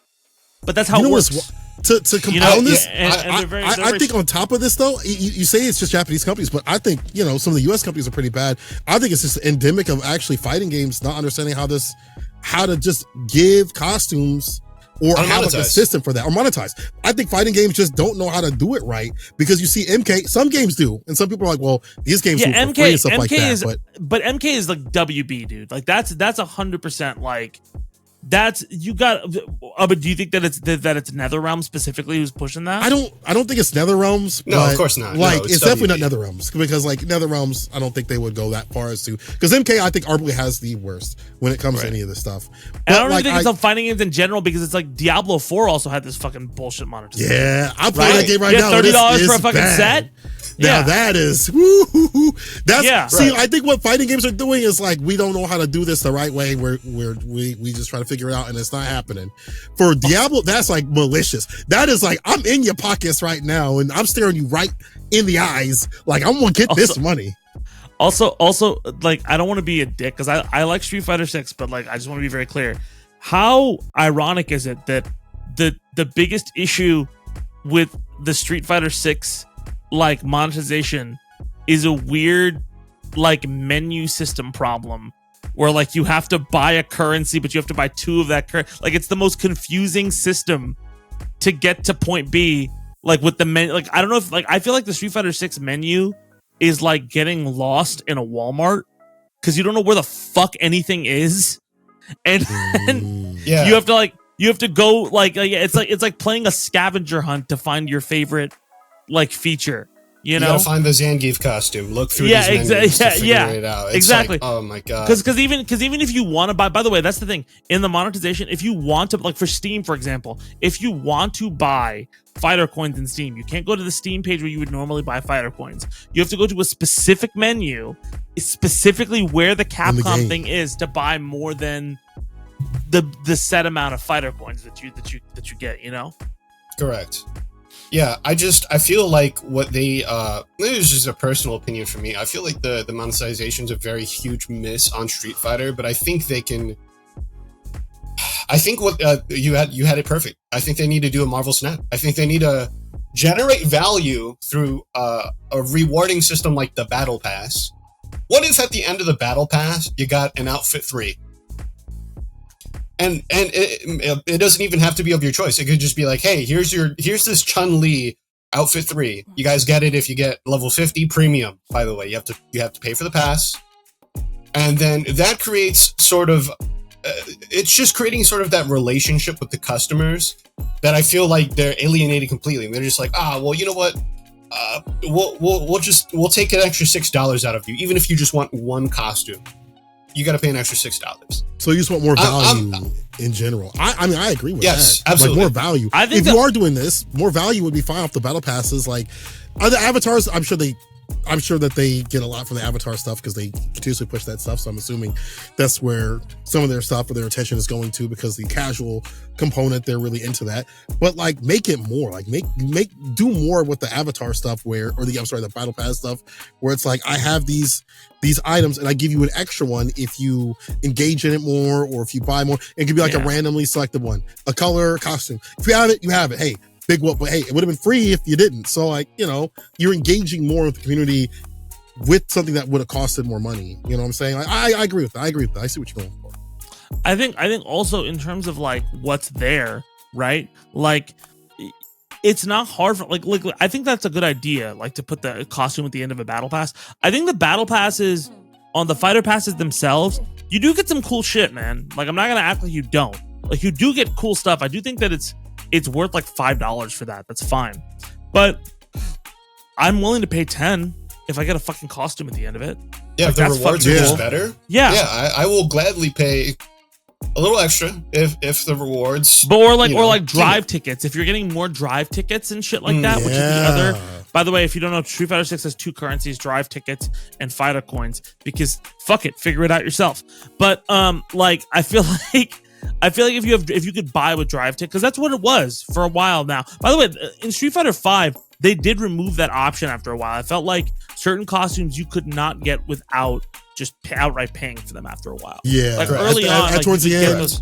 But that's how it works. To compound this, I think on top of this, though, you say it's just Japanese companies, but I think, you know, some of the U.S. companies are pretty bad. I think it's just endemic of actually fighting games not understanding how to just give costumes or have like a system for that, or monetize. I think fighting games just don't know how to do it right, because you see MK, some games do, and some people are like, well, these games do for free and stuff like that. But MK is like WB, dude. Like that's 100% like that's you got. But do you think that it's NetherRealm specifically who's pushing that? I don't think it's NetherRealms. No, of course not. Like no, it's definitely not NetherRealms, because like NetherRealms, I don't think they would go that far as to, because MK I think arguably has the worst when it comes to any of this stuff. But and I don't even think it's on fighting games in general, because it's like Diablo 4 also had this fucking bullshit monetization. Yeah, I play that game right now. $30 for a fucking set. Now that is, that's see. I think what fighting games are doing is like, we don't know how to do this the right way. We just try to figure it out, and it's not happening. For Diablo, that's like malicious. That is like, I'm in your pockets right now, and I'm staring you right in the eyes. Like, I'm gonna get this money. Also, like, I don't want to be a dick, because I like Street Fighter 6, but like, I just want to be very clear. How ironic is it that the biggest issue with the Street Fighter 6 like monetization is a weird like menu system problem, where like you have to buy a currency, but you have to buy 2 of that currency. Like, it's the most confusing system to get to point B. Like with the menu, like I don't know if like, I feel like the Street Fighter 6 menu is like getting lost in a Walmart, because you don't know where the fuck anything is, and you have to go like it's like playing a scavenger hunt to find your favorite like feature. You know, gotta find the Zangief costume. Look through these menus to figure it out. It's exactly. Like, oh my god. Because even if you want to buy, by the way, that's the thing in the monetization. If you want to, like for Steam, for example, if you want to buy fighter coins in Steam, you can't go to the Steam page where you would normally buy fighter coins. You have to go to a specific menu, specifically where the Capcom thing is, to buy more than the set amount of fighter coins that you get. You know, correct. Yeah, I feel like what they this is just a personal opinion for me. I feel like the monetization is a very huge miss on Street Fighter, but I think they can. I think what you had it perfect. I think they need to do a Marvel Snap. I think they need to generate value through a rewarding system like the Battle Pass. What if at the end of the Battle Pass you got an outfit 3? And it doesn't even have to be of your choice. It could just be like, hey, here's this Chun-Li outfit 3. You guys get it if you get level 50 premium. By the way, you have to pay for the pass, and then that creates sort of it's just creating sort of that relationship with the customers that I feel like they're alienating completely. They're just like, well, you know what? We'll take an extra $6 out of you, even if you just want one costume. You got to pay an extra $6. So you just want more value in general. I mean, I agree with that. Yes, absolutely. Like more value. I think if you are doing this, more value would be fine off the battle passes. Like other avatars, I'm sure that they get a lot from the avatar stuff, because they continuously push that stuff. So I'm assuming that's where some of their stuff or their attention is going to, because the casual component, they're really into that. But like, make it more, like do more with the avatar stuff the battle pass stuff, where it's like, I have these items and I give you an extra one if you engage in it more, or if you buy more. It could be like a randomly selected one, a color, costume. If you have it, you have it. Hey, big whoop, but hey, it would have been free if you didn't. So like, you know, you're engaging more with the community with something that would have costed more money. You know what I'm saying? Like, I agree with that. I see what you're going for. I think also in terms of like what's there, right? Like, it's not hard for like I think that's a good idea, like to put the costume at the end of a battle pass. I think the battle passes on the fighter passes themselves, you do get some cool shit, man. Like, I'm not gonna act like you don't. Like, you do get cool stuff. I do think that it's worth like $5 for that. That's fine. But I'm willing to pay 10 if I get a fucking costume at the end of it. Yeah, like, if the rewards are just better. Yeah. Yeah, I will gladly pay a little extra if the rewards. But or like drive tickets. If you're getting more drive tickets and shit like that, which is the other. By the way, if you don't know, Street Fighter 6 has 2 currencies: drive tickets and fighter coins. Because fuck it, figure it out yourself. But like I feel like if you could buy with drive tickets, because that's what it was for a while now. By the way, in Street Fighter 5, they did remove that option after a while. I felt like certain costumes you could not get without just outright paying for them after a while. Yeah, like early on, like, towards the end,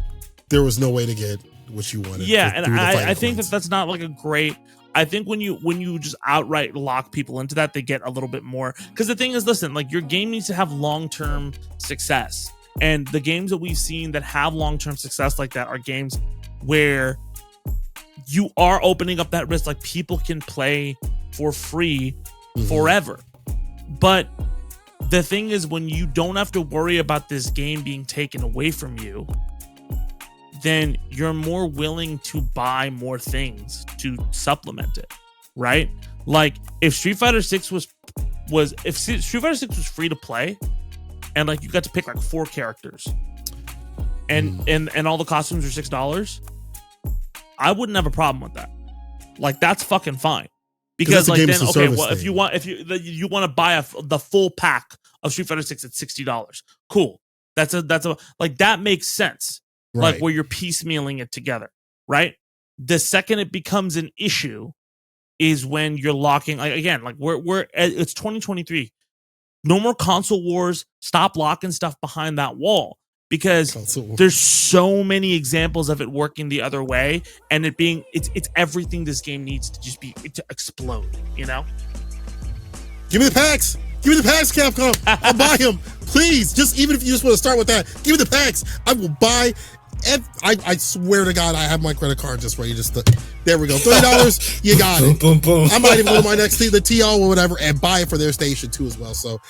there was no way to get what you wanted. Yeah, and I think that's not like a great. I think when you just outright lock people into that, they get a little bit more. Because the thing is, listen, like, your game needs to have long-term success. And the games that we've seen that have long-term success like that are games where you are opening up that risk. Like, people can play for free forever. But the thing is, when you don't have to worry about this game being taken away from you, then you're more willing to buy more things to supplement it, right? Like, if Street Fighter 6 was free to play, and like you got to pick like 4 characters, and all the costumes are $6, I wouldn't have a problem with that. Like, that's fucking fine. Because like, then okay, well, if you want to buy the full pack of Street Fighter 6 at $60, cool. That's a like, that makes sense. Right. Like, where you're piecemealing it together, right? The second it becomes an issue is when you're locking, like, again, like it's 2023. No more console wars. Stop locking stuff behind that wall, because there's so many examples of it working the other way, and it being it's everything this game needs to just be to explode, you know? Give me the packs. Give me the packs, Capcom. I'll buy them. Please, even if you just want to start with that, give me the packs. I will buy. I swear to God, I have my credit card just ready. There we go. $30. You got it. Boom, boom, boom. I might even go to my next the TL or whatever and buy it for their station too as well. So,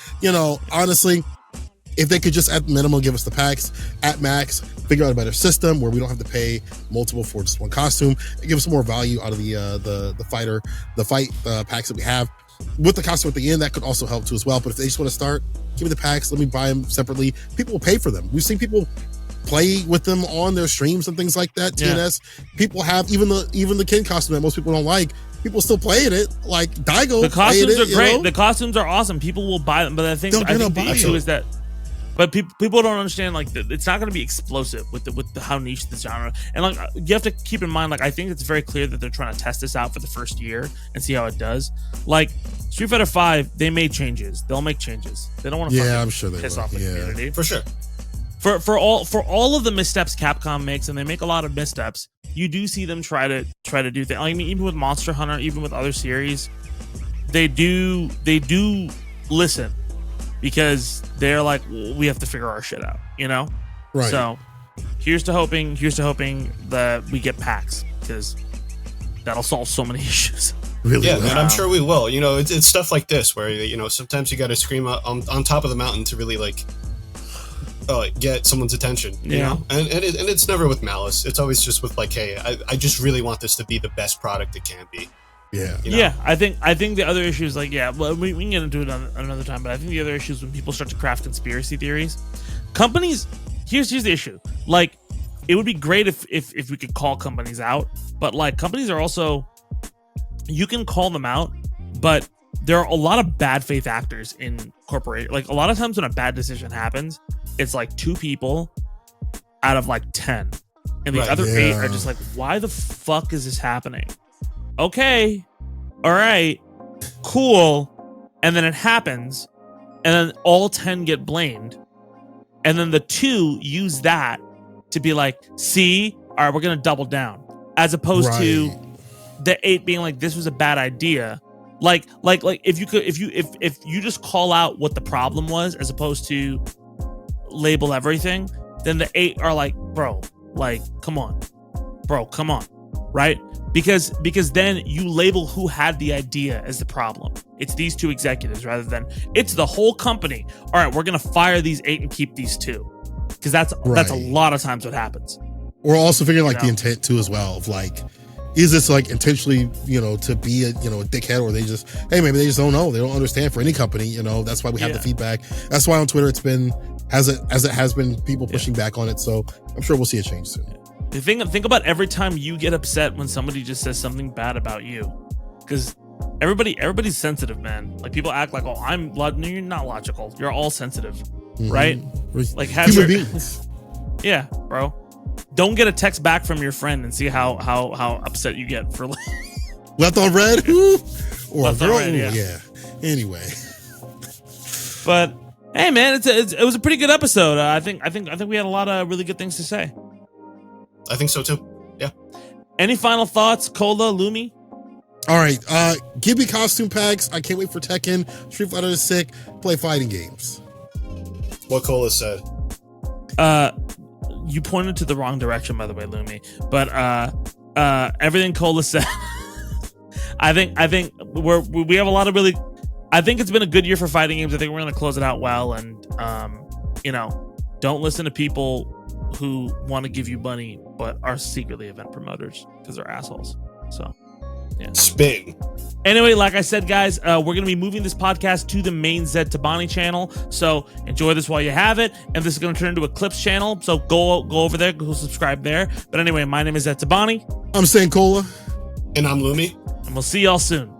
honestly, if they could just at minimum give us the packs at max, figure out a better system where we don't have to pay multiple for just one costume, and give us some more value out of the fight packs that we have. With the costume at the end, that could also help too as well. But if they just want to start, give me the packs. Let me buy them separately. People will pay for them. We've seen people play with them on their streams and things like that. TNS, people have even the kid costume that most people don't like. People still playing it. Like Daigo, the costumes are great. The costumes are awesome. People will buy them. But I think the issue is that, but people don't understand, like, it's not going to be explosive with the how niche the genre. And like, you have to keep in mind, like, I think it's very clear that they're trying to test this out for the first year and see how it does. Like, Street Fighter 5, they made changes. They'll make changes. They don't want to I'm sure they piss will. off the community. For sure. For all of the missteps Capcom makes, and they make a lot of missteps, you do see them try to do things. I mean, even with Monster Hunter, even with other series, they do listen, because they're like, we have to figure our shit out, you know? Right. So here's to hoping that we get packs, because that'll solve so many issues. Really? Yeah, man, I'm sure we will. It's stuff like this where, sometimes you got to scream on top of the mountain to really, like, get someone's attention, you know? And it's never with malice. It's always just with, like, hey, I just really want this to be the best product it can be. Yeah. Yeah, I think the other issue is, like, well, we can get into it another time, but I think the other issue is when people start to craft conspiracy theories. Companies, here's the issue. Like, it would be great if we could call companies out, but, like, companies are also, you can call them out, but there are a lot of bad faith actors in corporate. Like, a lot of times when a bad decision happens, it's like 2 people out of like 10, and the other 8 are just like, why the fuck is this happening? Okay, all right, cool. And then it happens, and then all 10 get blamed, and then the 2 use that to be like, see, all right, we're gonna double down, as opposed to the 8 being like, this was a bad idea. Like if you just call out what the problem was, as opposed to label everything, then the 8 are like, bro, like, come on, right? Because then you label who had the idea as the problem. It's these 2 executives, rather than it's the whole company. All right, we're gonna fire these 8 and keep these 2, because that's a lot of times what happens. Or also figuring like the intent too as well, of like, is this like intentionally, to be a dickhead, or they just, hey, maybe they just don't know, they don't understand for any company, that's why we have the feedback. That's why on Twitter it's been as it has been people pushing back on it. So I'm sure we'll see a change soon. Think about every time you get upset when somebody just says something bad about you, because everybody's sensitive, man. Like, people act like, oh, you're not logical. You're all sensitive, right? Like, have human beings. Yeah, bro. Don't get a text back from your friend and see how upset you get for left on red, or left on red, yeah. Anyway, but hey, man, it was a pretty good episode. I think we had a lot of really good things to say. I think so too. Yeah. Any final thoughts, Cola, Lumi? All right, give me costume packs. I can't wait for Tekken. Street Fighter is sick. Play fighting games. What Cola said. You pointed to the wrong direction, by the way, Lumi. But everything Cola said, I think we have a lot of really. I think it's been a good year for fighting games. I think we're going to close it out well, and don't listen to people who want to give you money but are secretly event promoters because they're assholes. So, yeah. Spin. Anyway, like I said, guys, we're going to be moving this podcast to the main Zed Tabani channel. So enjoy this while you have it. And this is going to turn into a clips channel. So go over there, go subscribe there. But anyway, my name is Zed Tabani. I'm Saint Cola. And I'm Lumi. And we'll see y'all soon.